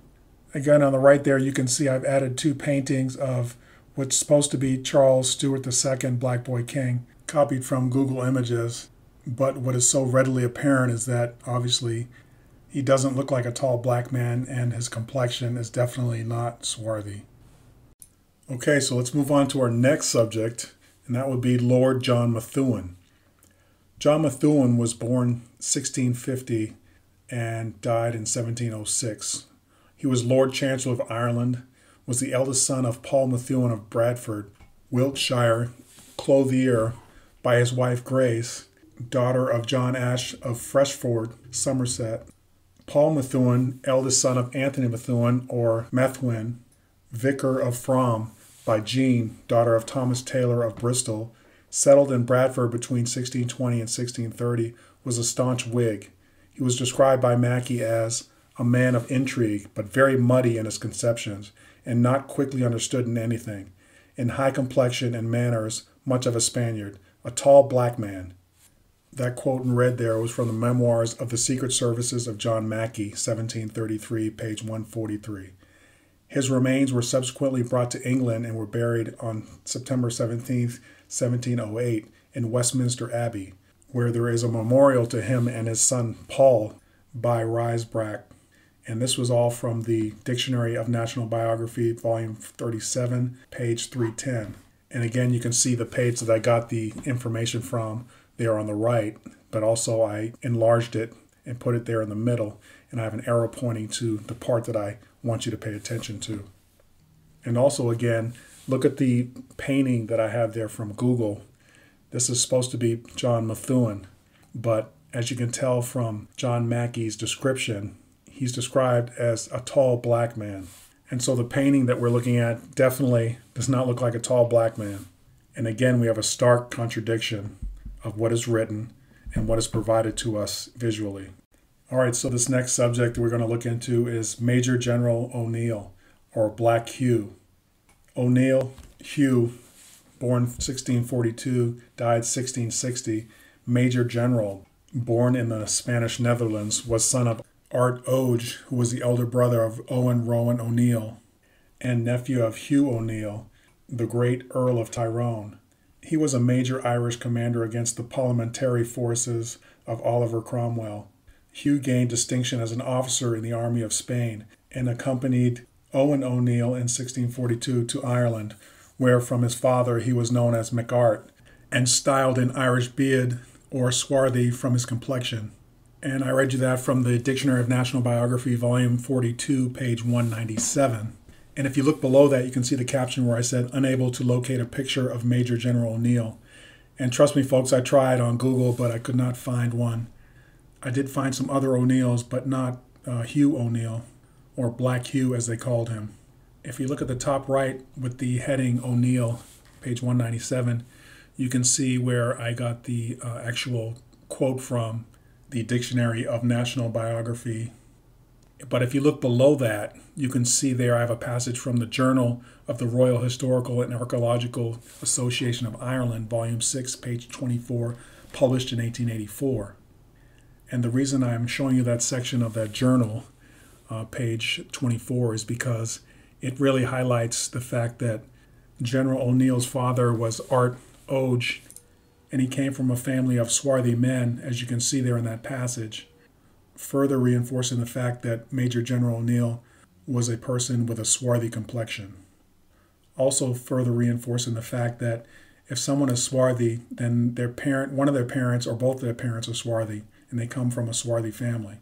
Again, on the right there, you can see I've added 2 paintings of what's supposed to be Charles Stewart II, Black Boy King, copied from Google Images. But what is so readily apparent is that, obviously, he doesn't look like a tall black man, and his complexion is definitely not swarthy. Okay, so let's move on to our next subject, and that would be Lord John Methuen. John Methuen was born 1650 and died in 1706. He was Lord Chancellor of Ireland, was the eldest son of Paul Methuen of Bradford, Wiltshire, clothier by his wife Grace, daughter of John Ashe of Freshford, Somerset. Paul Methuen, eldest son of Anthony Methuen, or Methuen, vicar of Frome, by Jean, daughter of Thomas Taylor of Bristol, settled in Bradford between 1620 and 1630, was a staunch Whig. He was described by Mackey as a man of intrigue, but very muddy in his conceptions, and not quickly understood in anything. In high complexion and manners, much of a Spaniard, a tall black man. That quote in red there was from the Memoirs of the Secret Services of John Mackey, 1733, page 143. His remains were subsequently brought to England and were buried on September 17, 1708, in Westminster Abbey, where there is a memorial to him and his son Paul by Risebrough. And this was all from the Dictionary of National Biography, volume 37, page 310. And again, you can see the page that I got the information from there on the right, but also I enlarged it and put it there in the middle, and I have an arrow pointing to the part that I want you to pay attention to. And also, again, look at the painting that I have there from Google. This is supposed to be John Methuen, but as you can tell from John Mackey's description, he's described as a tall black man. And so the painting that we're looking at definitely does not look like a tall black man. And again, we have a stark contradiction of what is written and what is provided to us visually. All right, so this next subject that we're going to look into is Major General ONeill. or Black Hugh. ONeill, Hugh, born 1642, died 1660, Major General, born in the Spanish Netherlands, was son of Art Oge, who was the elder brother of Owen Rowan ONeill, and nephew of Hugh ONeill, the great Earl of Tyrone. He was a major Irish commander against the parliamentary forces of Oliver Cromwell. Hugh gained distinction as an officer in the army of Spain and accompanied Owen ONeill in 1642 to Ireland, where from his father he was known as McArt and styled in Irish beard or swarthy from his complexion. And I read you that from the Dictionary of National Biography, volume 42, page 197. And if you look below that, you can see the caption where I said, unable to locate a picture of Major General ONeill. And trust me, folks, I tried on Google, but I could not find one. I did find some other O'Neills, but not Hugh ONeill, or Black Hugh as they called him. If you look at the top right with the heading ONeill, page 197, you can see where I got the actual quote from the Dictionary of National Biography. But if you look below that, you can see there I have a passage from the Journal of the Royal Historical and Archaeological Association of Ireland, volume 6, page 24, published in 1884. And the reason I'm showing you that section of that journal, page 24, is because it really highlights the fact that General O'Neill's father was Art Oge, and he came from a family of swarthy men, as you can see there in that passage, further reinforcing the fact that Major General O'Neill was a person with a swarthy complexion. Also further reinforcing the fact that if someone is swarthy, then one of their parents or both of their parents are swarthy, and they come from a swarthy family.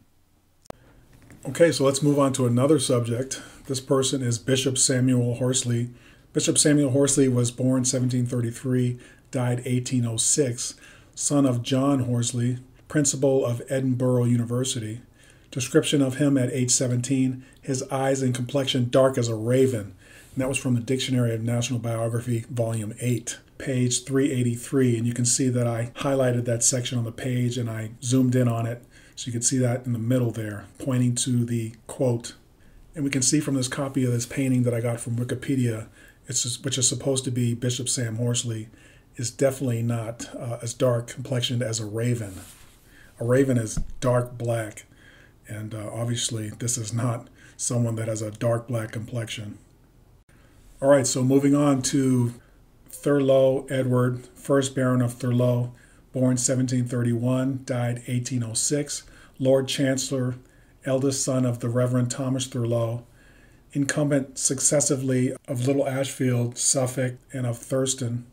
Okay, so let's move on to another subject. This person is Bishop Samuel Horsley. Bishop Samuel Horsley was born 1733, died 1806, son of John Horsley, principal of Edinburgh University. Description of him at age 17, his eyes and complexion dark as a raven. And that was from the Dictionary of National Biography, volume 8, page 383. And you can see that I highlighted that section on the page and I zoomed in on it. So you can see that in the middle there, pointing to the quote. And we can see from this copy of this painting that I got from Wikipedia, which is supposed to be Bishop Sam Horsley, is definitely not as dark complexioned as a raven. A raven is dark black, and obviously this is not someone that has a dark black complexion. All right, so moving on to Thurlow Edward, 1st Baron of Thurlow, born 1731, died 1806, Lord Chancellor, eldest son of the Reverend Thomas Thurlow, incumbent successively of Little Ashfield, Suffolk, and of Thurston,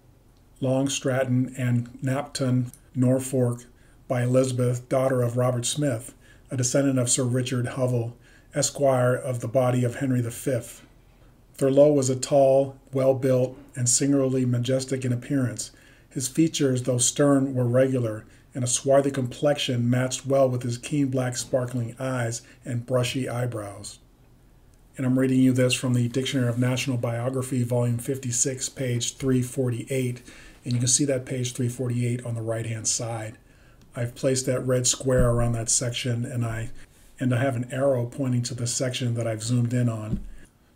Long Stratton, and Knapton, Norfolk, by Elizabeth, daughter of Robert Smith, a descendant of Sir Richard Hovell, Esquire of the body of Henry V. Thurlow was a tall, well-built, and singularly majestic in appearance. His features, though stern, were regular, and a swarthy complexion matched well with his keen black sparkling eyes and brushy eyebrows. And I'm reading you this from the Dictionary of National Biography, volume 56, page 348, and you can see that page 348 on the right-hand side. I've placed that red square around that section, and I have an arrow pointing to the section that I've zoomed in on,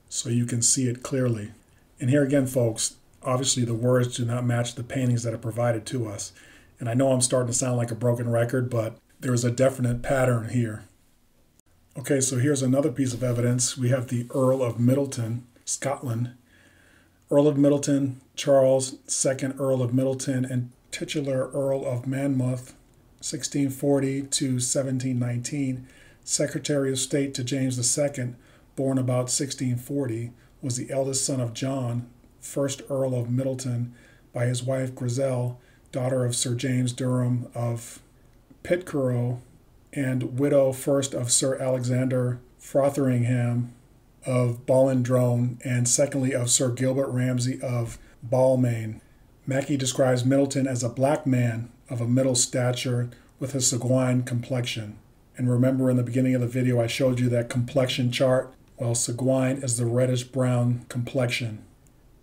so you can see it clearly. And here again, folks, obviously the words do not match the paintings that are provided to us. And I know I'm starting to sound like a broken record, but there is a definite pattern here. Okay, so here's another piece of evidence. We have the Earl of Middleton, Scotland. Earl of Middleton, Charles, 2nd Earl of Middleton, and titular Earl of Monmouth, 1640 to 1719, Secretary of State to James II, born about 1640, was the eldest son of John, 1st Earl of Middleton, by his wife Grizzel, daughter of Sir James Durham of Pitcairn, and widow first of Sir Alexander Frotheringham of Ballandrone, and secondly of Sir Gilbert Ramsay of Balmain. Mackey describes Middleton as a black man of a middle stature with a sanguine complexion. And remember in the beginning of the video I showed you that complexion chart? Well, sanguine is the reddish-brown complexion.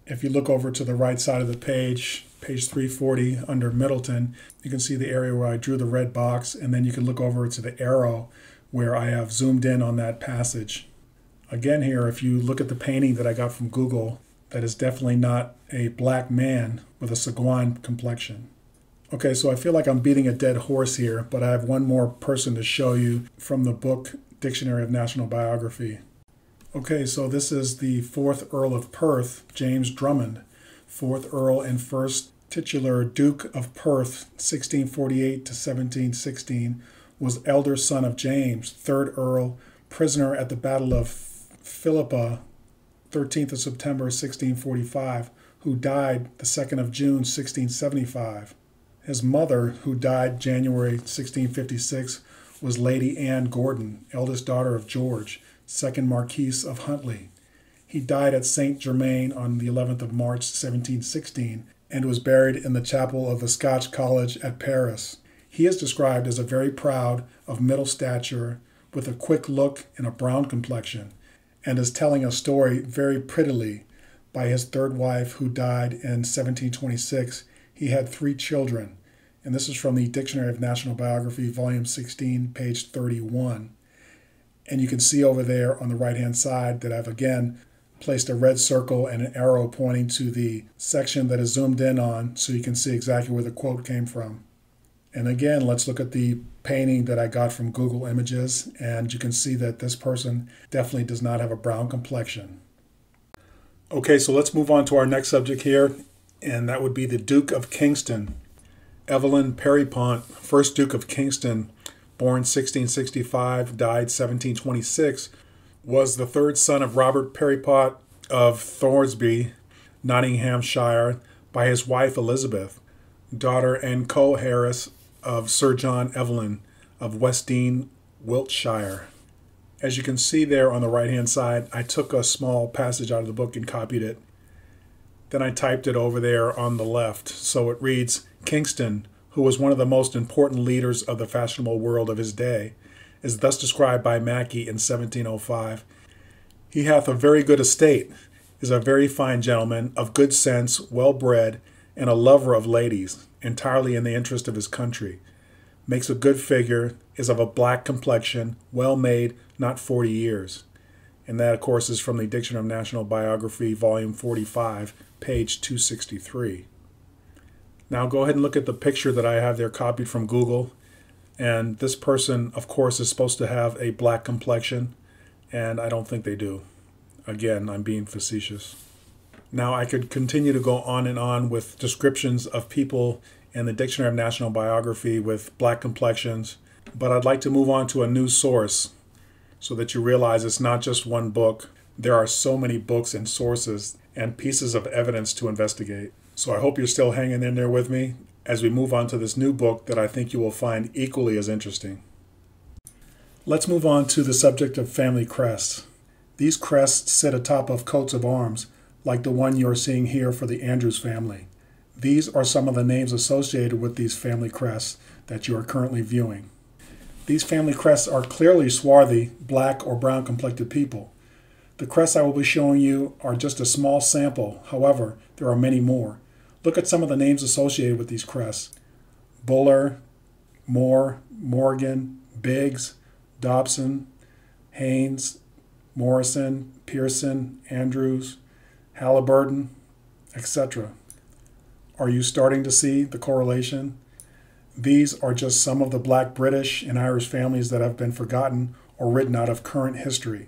If you look over to the right side of the page, page 340 under Middleton, you can see the area where I drew the red box, and then you can look over to the arrow where I have zoomed in on that passage. Again here, if you look at the painting that I got from Google, that is definitely not a black man with a Saguan complexion. Okay, so I feel like I'm beating a dead horse here, but I have one more person to show you from the book Dictionary of National Biography. Okay, so this is the 4th Earl of Perth, James Drummond, 4th Earl and 1st titular Duke of Perth, 1648 to 1716, was elder son of James, 3rd Earl, prisoner at the Battle of Philippa, 13th of September 1645, who died the 2nd of June 1675. His mother, who died January 1656, was Lady Anne Gordon, eldest daughter of George, 2nd Marquis of Huntly. He died at Saint Germain on the 11th of March 1716 and was buried in the chapel of the Scotch College at Paris. He is described as a very proud, of middle stature, with a quick look and a brown complexion, and is telling a story very prettily. By his 3rd wife, who died in 1726, he had 3 children, and this is from the Dictionary of National Biography, volume 16, page 31. And you can see over there on the right-hand side that I've again placed a red circle and an arrow pointing to the section that is zoomed in on so you can see exactly where the quote came from. And again, let's look at the painting that I got from Google Images, and you can see that this person definitely does not have a brown complexion. Okay, so let's move on to our next subject here, and that would be the Duke of Kingston. Evelyn Pierrepont, 1st Duke of Kingston, born 1665, died 1726, was the 3rd son of Robert Pierrepont of Thoresby, Nottinghamshire, by his wife Elizabeth, daughter and co-heiress of Sir John Evelyn of Westdean, Wiltshire. As you can see there on the right-hand side, I took a small passage out of the book and copied it. Then I typed it over there on the left. So it reads, Kingston, who was one of the most important leaders of the fashionable world of his day, is thus described by Mackey in 1705. He hath a very good estate, is a very fine gentleman, of good sense, well bred, and a lover of ladies, entirely in the interest of his country. Makes a good figure, is of a black complexion, well made, not 40 years. And that, of course, is from the Dictionary of National Biography, volume 45, page 263. Now go ahead and look at the picture that I have there copied from Google. And this person, of course, is supposed to have a black complexion, and I don't think they do. Again, I'm being facetious. Now, I could continue to go on and on with descriptions of people in the Dictionary of National Biography with black complexions, but I'd like to move on to a new source so that you realize it's not just one book. There are so many books and sources and pieces of evidence to investigate. So I hope you're still hanging in there with me as we move on to this new book that I think you will find equally as interesting. Let's move on to the subject of family crests. These crests sit atop of coats of arms, like the one you are seeing here for the Andrews family. These are some of the names associated with these family crests that you are currently viewing. These family crests are clearly swarthy, black or brown complected people. The crests I will be showing you are just a small sample. However, there are many more. Look at some of the names associated with these crests. Buller, Moore, Morgan, Biggs, Dobson, Haynes, Morrison, Pearson, Andrews, Halliburton, etc. Are you starting to see the correlation? These are just some of the black British and Irish families that have been forgotten or written out of current history.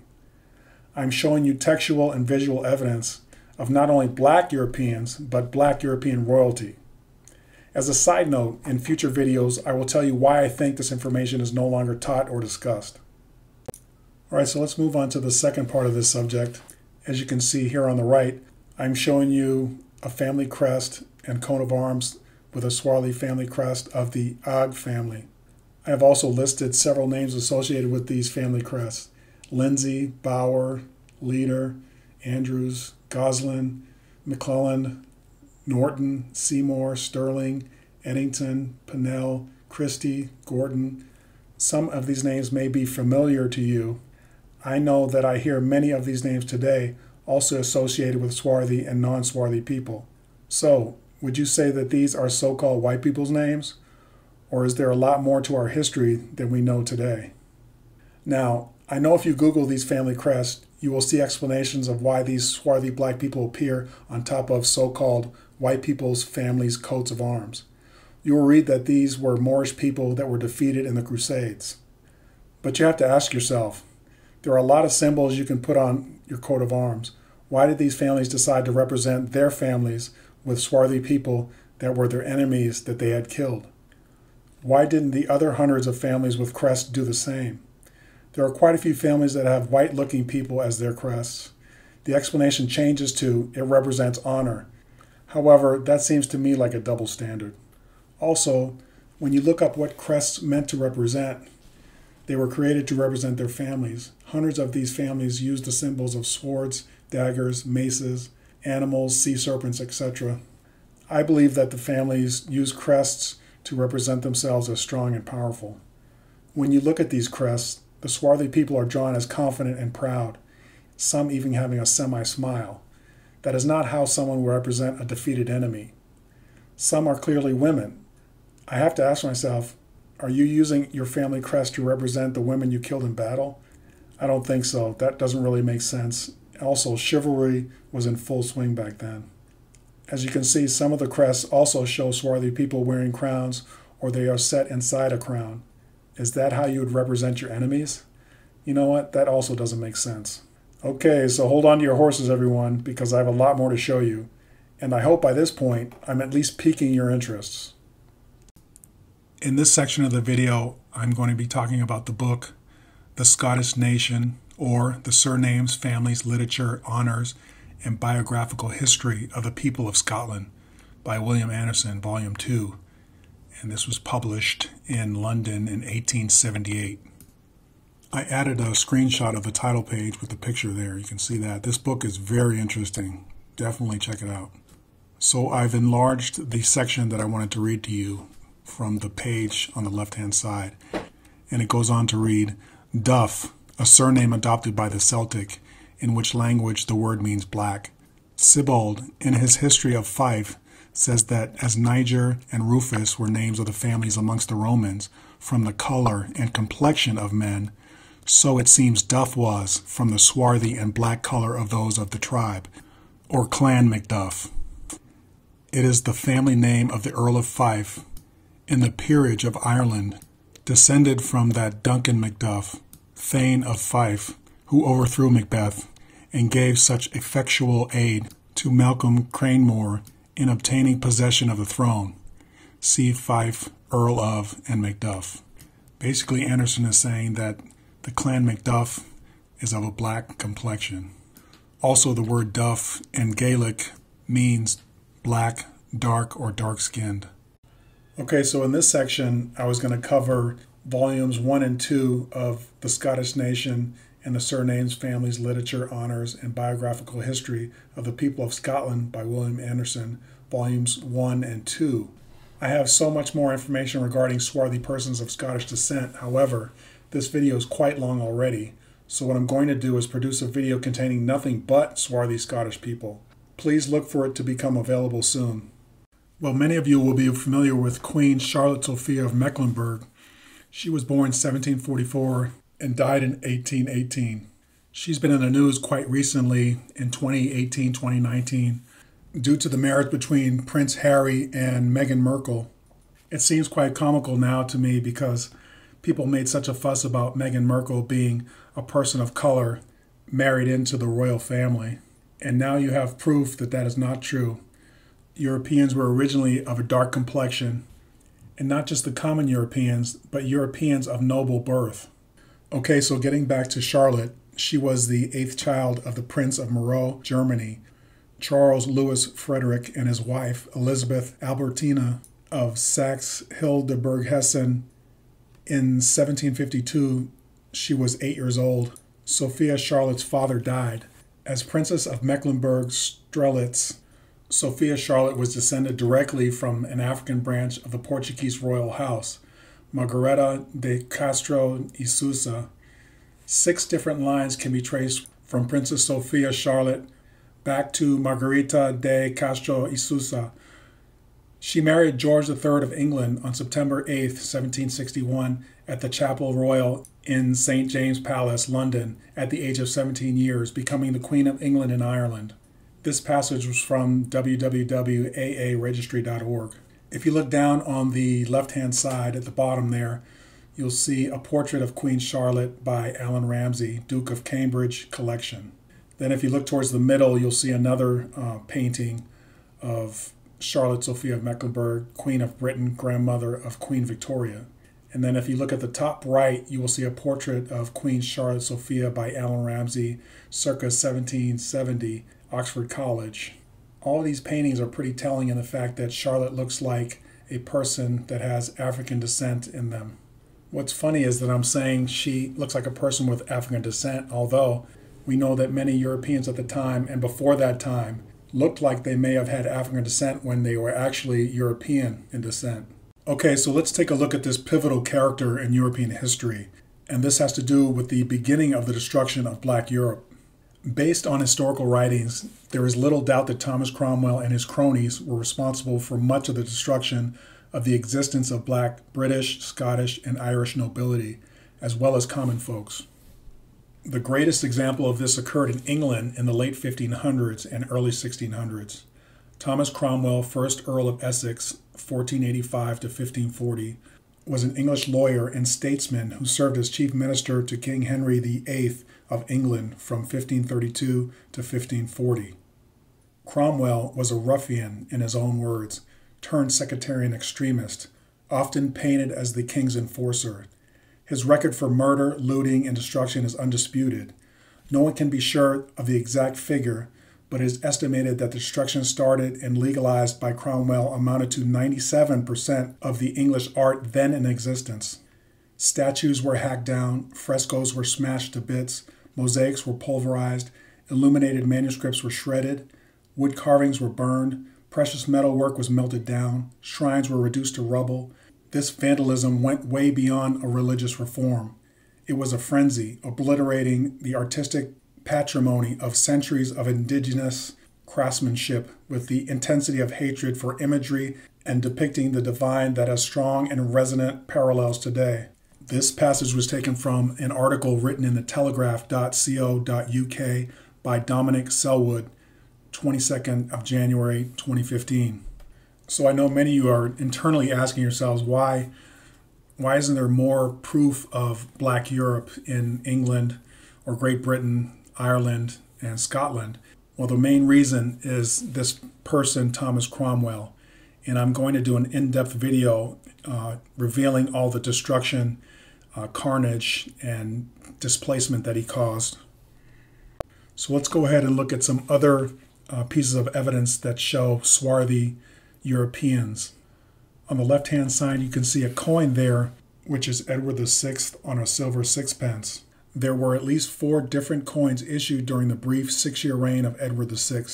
I'm showing you textual and visual evidence of not only black Europeans, but black European royalty. As a side note, in future videos, I will tell you why I think this information is no longer taught or discussed. All right, so let's move on to the second part of this subject. As you can see here on the right, I'm showing you a family crest and coat of arms with a swarthy family crest of the Agg family. I have also listed several names associated with these family crests: Lindsay, Bauer, Leader, Andrews, Goslin, McClellan, Norton, Seymour, Sterling, Eddington, Pennell, Christie, Gordon. Some of these names may be familiar to you. I know that I hear many of these names today also associated with swarthy and non-swarthy people. So, would you say that these are so-called white people's names? Or is there a lot more to our history than we know today? Now, I know if you Google these family crests, you will see explanations of why these swarthy black people appear on top of so-called white people's families' coats of arms. You will read that these were Moorish people that were defeated in the Crusades. But you have to ask yourself, there are a lot of symbols you can put on your coat of arms. Why did these families decide to represent their families with swarthy people that were their enemies that they had killed? Why didn't the other hundreds of families with crests do the same? There are quite a few families that have white-looking people as their crests. The explanation changes to, it represents honor. However, that seems to me like a double standard. Also, when you look up what crests meant to represent, they were created to represent their families. Hundreds of these families used the symbols of swords, daggers, maces, animals, sea serpents, etc. I believe that the families used crests to represent themselves as strong and powerful. When you look at these crests, the swarthy people are drawn as confident and proud, some even having a semi-smile. That is not how someone would represent a defeated enemy. Some are clearly women. I have to ask myself, are you using your family crest to represent the women you killed in battle? I don't think so. That doesn't really make sense. Also, chivalry was in full swing back then. As you can see, some of the crests also show swarthy people wearing crowns, or they are set inside a crown. Is that how you would represent your enemies? You know what? That also doesn't make sense. Okay, so hold on to your horses, everyone, because I have a lot more to show you. And I hope by this point, I'm at least piquing your interests. In this section of the video, I'm going to be talking about the book, The Scottish Nation, or The Surnames, Families, Literature, Honours, and Biographical History of the People of Scotland by William Anderson, Volume 2. And this was published in London in 1878. I added a screenshot of the title page with the picture there. You can see that. This book is very interesting. Definitely check it out. So I've enlarged the section that I wanted to read to you from the page on the left-hand side. And it goes on to read, Duff, a surname adopted by the Celtic, in which language the word means black. Sibbald, in his History of Fife, says that as Niger and Rufus were names of the families amongst the Romans, from the color and complexion of men, so it seems Duff was from the swarthy and black color of those of the tribe, or Clan Macduff. It is the family name of the Earl of Fife, in the peerage of Ireland, descended from that Duncan Macduff, Thane of Fife, who overthrew Macbeth and gave such effectual aid to Malcolm Cranmore in obtaining possession of the throne. See Fife, Earl of, and Macduff. Basically, Anderson is saying that the Clan Macduff is of a black complexion. Also, the word Duff in Gaelic means black, dark, or dark-skinned. Okay, so in this section, I was going to cover volumes 1 and 2 of The Scottish Nation and the Surnames, Families, Literature, Honours, and Biographical History of the People of Scotland by William Anderson, volumes 1 and 2. I have so much more information regarding swarthy persons of Scottish descent. However, this video is quite long already, so what I'm going to do is produce a video containing nothing but swarthy Scottish people. Please look for it to become available soon. Well, many of you will be familiar with Queen Charlotte Sophia of Mecklenburg. She was born in 1744 and died in 1818. She's been in the news quite recently in 2018, 2019, due to the marriage between Prince Harry and Meghan Markle. It seems quite comical now to me because people made such a fuss about Meghan Markle being a person of color married into the royal family. And now you have proof that that is not true. Europeans were originally of a dark complexion, and not just the common Europeans, but Europeans of noble birth. Okay, so getting back to Charlotte, she was the 8th child of the Prince of Moreau, Germany, Charles Louis Frederick, and his wife, Elizabeth Albertina of Saxe-Hildburghausen. In 1752, she was 8 years old. Sophia Charlotte's father died. As Princess of Mecklenburg-Strelitz, Sophia Charlotte was descended directly from an African branch of the Portuguese royal house, Margareta de Castro y Sousa. 6 different lines can be traced from Princess Sophia Charlotte back to Margarita de Castro y Sousa. She married George III of England on September 8, 1761, at the Chapel Royal in St. James's Palace, London, at the age of 17 years, becoming the Queen of England and Ireland. This passage was from www.aaregistry.org. If you look down on the left-hand side at the bottom there, you'll see a portrait of Queen Charlotte by Allan Ramsay, Duke of Cambridge collection. Then if you look towards the middle, you'll see another painting of Charlotte Sophia of Mecklenburg, Queen of Britain, grandmother of Queen Victoria. And then if you look at the top right, you will see a portrait of Queen Charlotte Sophia by Allan Ramsay, circa 1770, Oxford College. All of these paintings are pretty telling in the fact that Charlotte looks like a person that has African descent in them. What's funny is that I'm saying she looks like a person with African descent, although we know that many Europeans at the time and before that time looked like they may have had African descent when they were actually European in descent. Okay, so let's take a look at this pivotal character in European history, and this has to do with the beginning of the destruction of Black Europe. Based on historical writings, there is little doubt that Thomas Cromwell and his cronies were responsible for much of the destruction of the existence of Black, British, Scottish, and Irish nobility, as well as common folks. The greatest example of this occurred in England in the late 1500s and early 1600s. Thomas Cromwell, 1st Earl of Essex, 1485 to 1540, was an English lawyer and statesman who served as chief minister to King Henry VIII of England from 1532 to 1540. Cromwell was a ruffian, in his own words, turned sectarian extremist, often painted as the king's enforcer. His record for murder, looting, and destruction is undisputed. No one can be sure of the exact figure, but it is estimated that the destruction started and legalized by Cromwell amounted to 97% of the English art then in existence. Statues were hacked down, frescoes were smashed to bits, mosaics were pulverized, illuminated manuscripts were shredded, wood carvings were burned, precious metal work was melted down, shrines were reduced to rubble. This vandalism went way beyond a religious reform. It was a frenzy, obliterating the artistic patrimony of centuries of indigenous craftsmanship with the intensity of hatred for imagery and depicting the divine that has strong and resonant parallels today. This passage was taken from an article written in the telegraph.co.uk by Dominic Selwood, 22nd of January 2015. So I know many of you are internally asking yourselves, why isn't there more proof of Black Europe in England or Great Britain, Ireland, and Scotland? Well, the main reason is this person, Thomas Cromwell. And I'm going to do an in-depth video revealing all the destruction, carnage, and displacement that he caused. So let's go ahead and look at some other pieces of evidence that show swarthy Europeans. On the left-hand side, you can see a coin there, which is Edward VI on a silver sixpence. There were at least 4 different coins issued during the brief 6-year reign of Edward VI.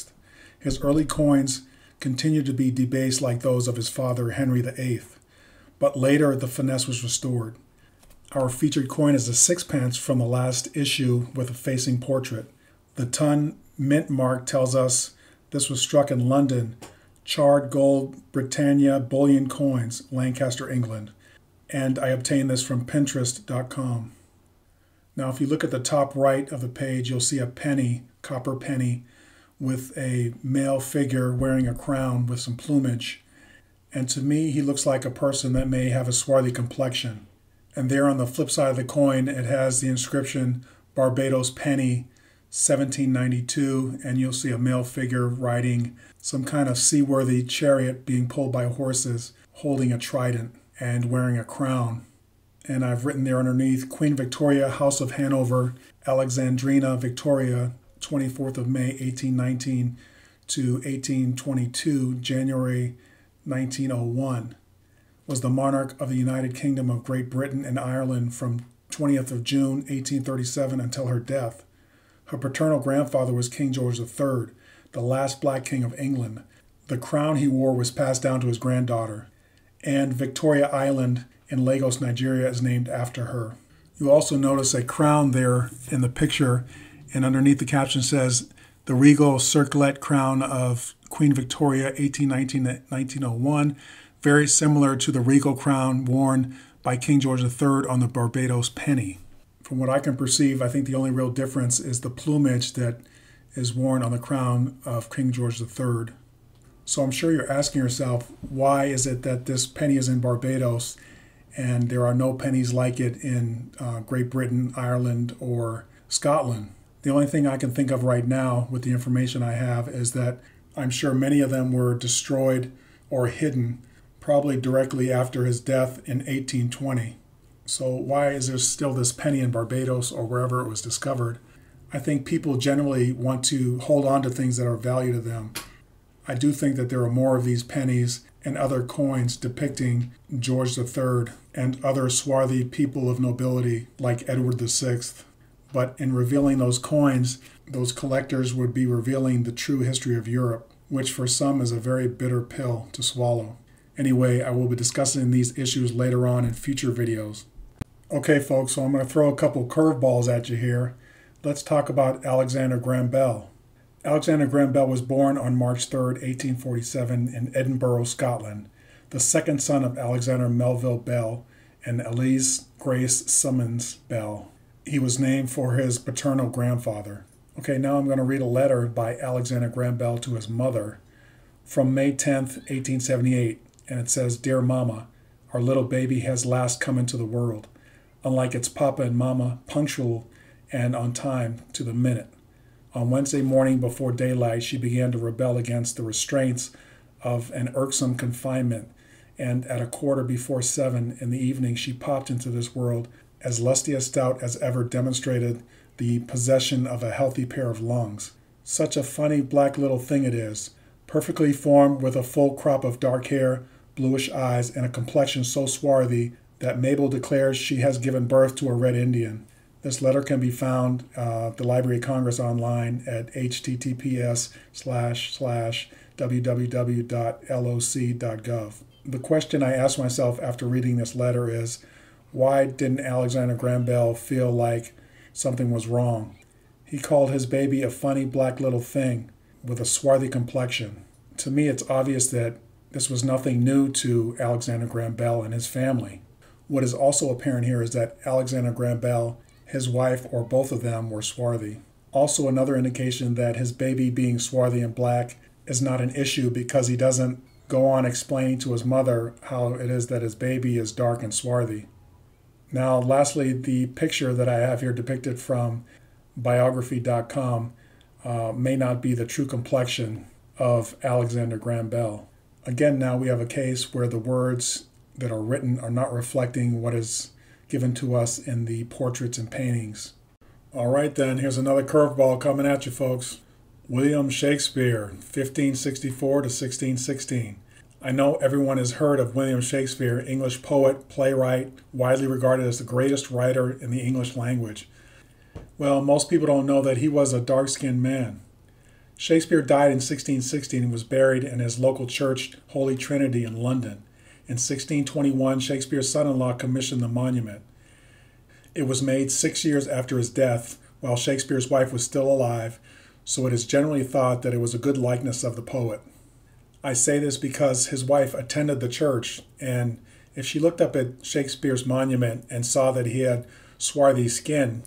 His early coins continued to be debased like those of his father, Henry VIII, but later the finesse was restored. Our featured coin is a sixpence from the last issue with a facing portrait. The ton mint mark tells us this was struck in London. Charred gold Britannia bullion coins, Lancaster, England. And I obtained this from Pinterest.com. Now, if you look at the top right of the page, you'll see a penny, copper penny, with a male figure wearing a crown with some plumage. And to me, he looks like a person that may have a swarthy complexion. And there on the flip side of the coin, it has the inscription Barbados penny, 1792, and you'll see a male figure riding some kind of seaworthy chariot being pulled by horses, holding a trident and wearing a crown. And I've written there underneath, Queen Victoria, House of Hanover, Alexandrina Victoria, 24th of May, 1819 to 1822, January 1901, was the monarch of the United Kingdom of Great Britain and Ireland from 20th of June, 1837 until her death. Her paternal grandfather was King George III, the last Black king of England. The crown he wore was passed down to his granddaughter. And Victoria Island in Lagos, Nigeria is named after her. You also notice a crown there in the picture, and underneath the caption says, the regal circlet crown of Queen Victoria, 1819 to 1901, very similar to the regal crown worn by King George III on the Barbados penny. From what I can perceive, I think the only real difference is the plumage that is worn on the crown of King George III. So I'm sure you're asking yourself, why is it that this penny is in Barbados and there are no pennies like it in Great Britain, Ireland, or Scotland? The only thing I can think of right now with the information I have is that I'm sure many of them were destroyed or hidden probably directly after his death in 1820. So why is there still this penny in Barbados or wherever it was discovered? I think people generally want to hold on to things that are of value to them. I do think that there are more of these pennies and other coins depicting George III and other swarthy people of nobility like Edward VI. But in revealing those coins, those collectors would be revealing the true history of Europe, which for some is a very bitter pill to swallow. Anyway, I will be discussing these issues later on in future videos. Okay, folks, so I'm going to throw a couple curveballs at you here. Let's talk about Alexander Graham Bell. Alexander Graham Bell was born on March 3, 1847 in Edinburgh, Scotland, the second son of Alexander Melville Bell and Elise Grace Summons Bell. He was named for his paternal grandfather. Okay, now I'm going to read a letter by Alexander Graham Bell to his mother from May 10, 1878, and it says, "Dear Mama, our little baby has last come into the world. Unlike its papa and mama, punctual and on time to the minute. On Wednesday morning before daylight, she began to rebel against the restraints of an irksome confinement, and at 7:15 in the evening she popped into this world as lusty as stout as ever demonstrated the possession of a healthy pair of lungs. Such a funny black little thing it is, perfectly formed with a full crop of dark hair, bluish eyes, and a complexion so swarthy that Mabel declares she has given birth to a Red Indian." This letter can be found at the Library of Congress online at https://www.loc.gov. The question I asked myself after reading this letter is, why didn't Alexander Graham Bell feel like something was wrong? He called his baby a funny black little thing with a swarthy complexion. To me, it's obvious that this was nothing new to Alexander Graham Bell and his family. What is also apparent here is that Alexander Graham Bell, his wife, or both of them were swarthy. Also another indication that his baby being swarthy and black is not an issue because he doesn't go on explaining to his mother how it is that his baby is dark and swarthy. Now, lastly, the picture that I have here depicted from Biography.com may not be the true complexion of Alexander Graham Bell. Again, now we have a case where the words that are written are not reflecting what is given to us in the portraits and paintings. All right then, here's another curveball coming at you folks. William Shakespeare, 1564 to 1616. I know everyone has heard of William Shakespeare, English poet, playwright, widely regarded as the greatest writer in the English language. Well, most people don't know that he was a dark-skinned man. Shakespeare died in 1616 and was buried in his local church, Holy Trinity in London. In 1621, Shakespeare's son-in-law commissioned the monument. It was made 6 years after his death, while Shakespeare's wife was still alive, so it is generally thought that it was a good likeness of the poet. I say this because his wife attended the church, and if she looked up at Shakespeare's monument and saw that he had swarthy skin,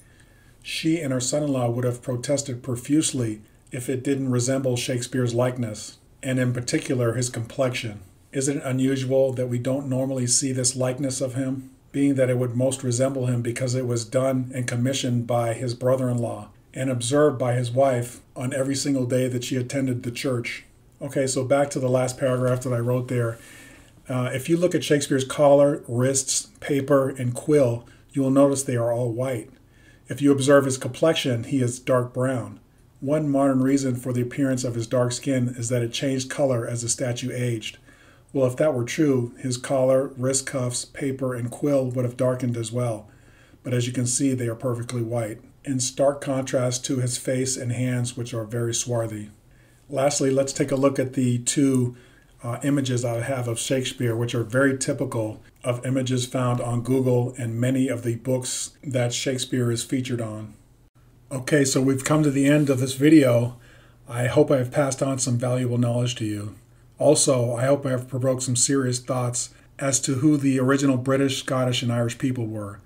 she and her son-in-law would have protested profusely if it didn't resemble Shakespeare's likeness, and in particular his complexion. Isn't it unusual that we don't normally see this likeness of him, being that it would most resemble him because it was done and commissioned by his brother-in-law and observed by his wife on every single day that she attended the church? Okay, so back to the last paragraph that I wrote there. If you look at Shakespeare's collar, wrists, paper, and quill, you will notice they are all white. If you observe his complexion, he is dark brown. One modern reason for the appearance of his dark skin is that it changed color as the statue aged. Well, if that were true, his collar, wrist cuffs, paper, and quill would have darkened as well. But as you can see, they are perfectly white, in stark contrast to his face and hands, which are very swarthy. Lastly, let's take a look at the two images I have of Shakespeare, which are very typical of images found on Google and many of the books that Shakespeare is featured on. Okay, so we've come to the end of this video. I hope I have passed on some valuable knowledge to you. Also, I hope I have provoked some serious thoughts as to who the original British, Scottish, and Irish people were.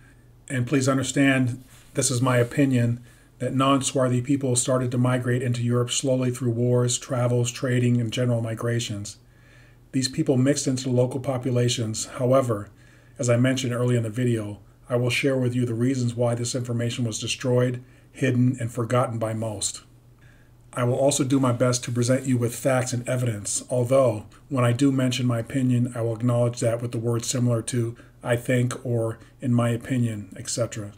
And please understand, this is my opinion, that non-swarthy people started to migrate into Europe slowly through wars, travels, trading, and general migrations. These people mixed into the local populations. However, as I mentioned earlier in the video, I will share with you the reasons why this information was destroyed, hidden, and forgotten by most. I will also do my best to present you with facts and evidence, although when I do mention my opinion, I will acknowledge that with the words similar to I think or in my opinion, etc.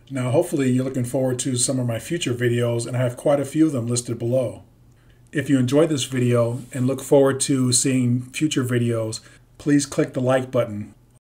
Now, hopefully you're looking forward to some of my future videos, and I have quite a few of them listed below. If you enjoyed this video and look forward to seeing future videos, please click the like button.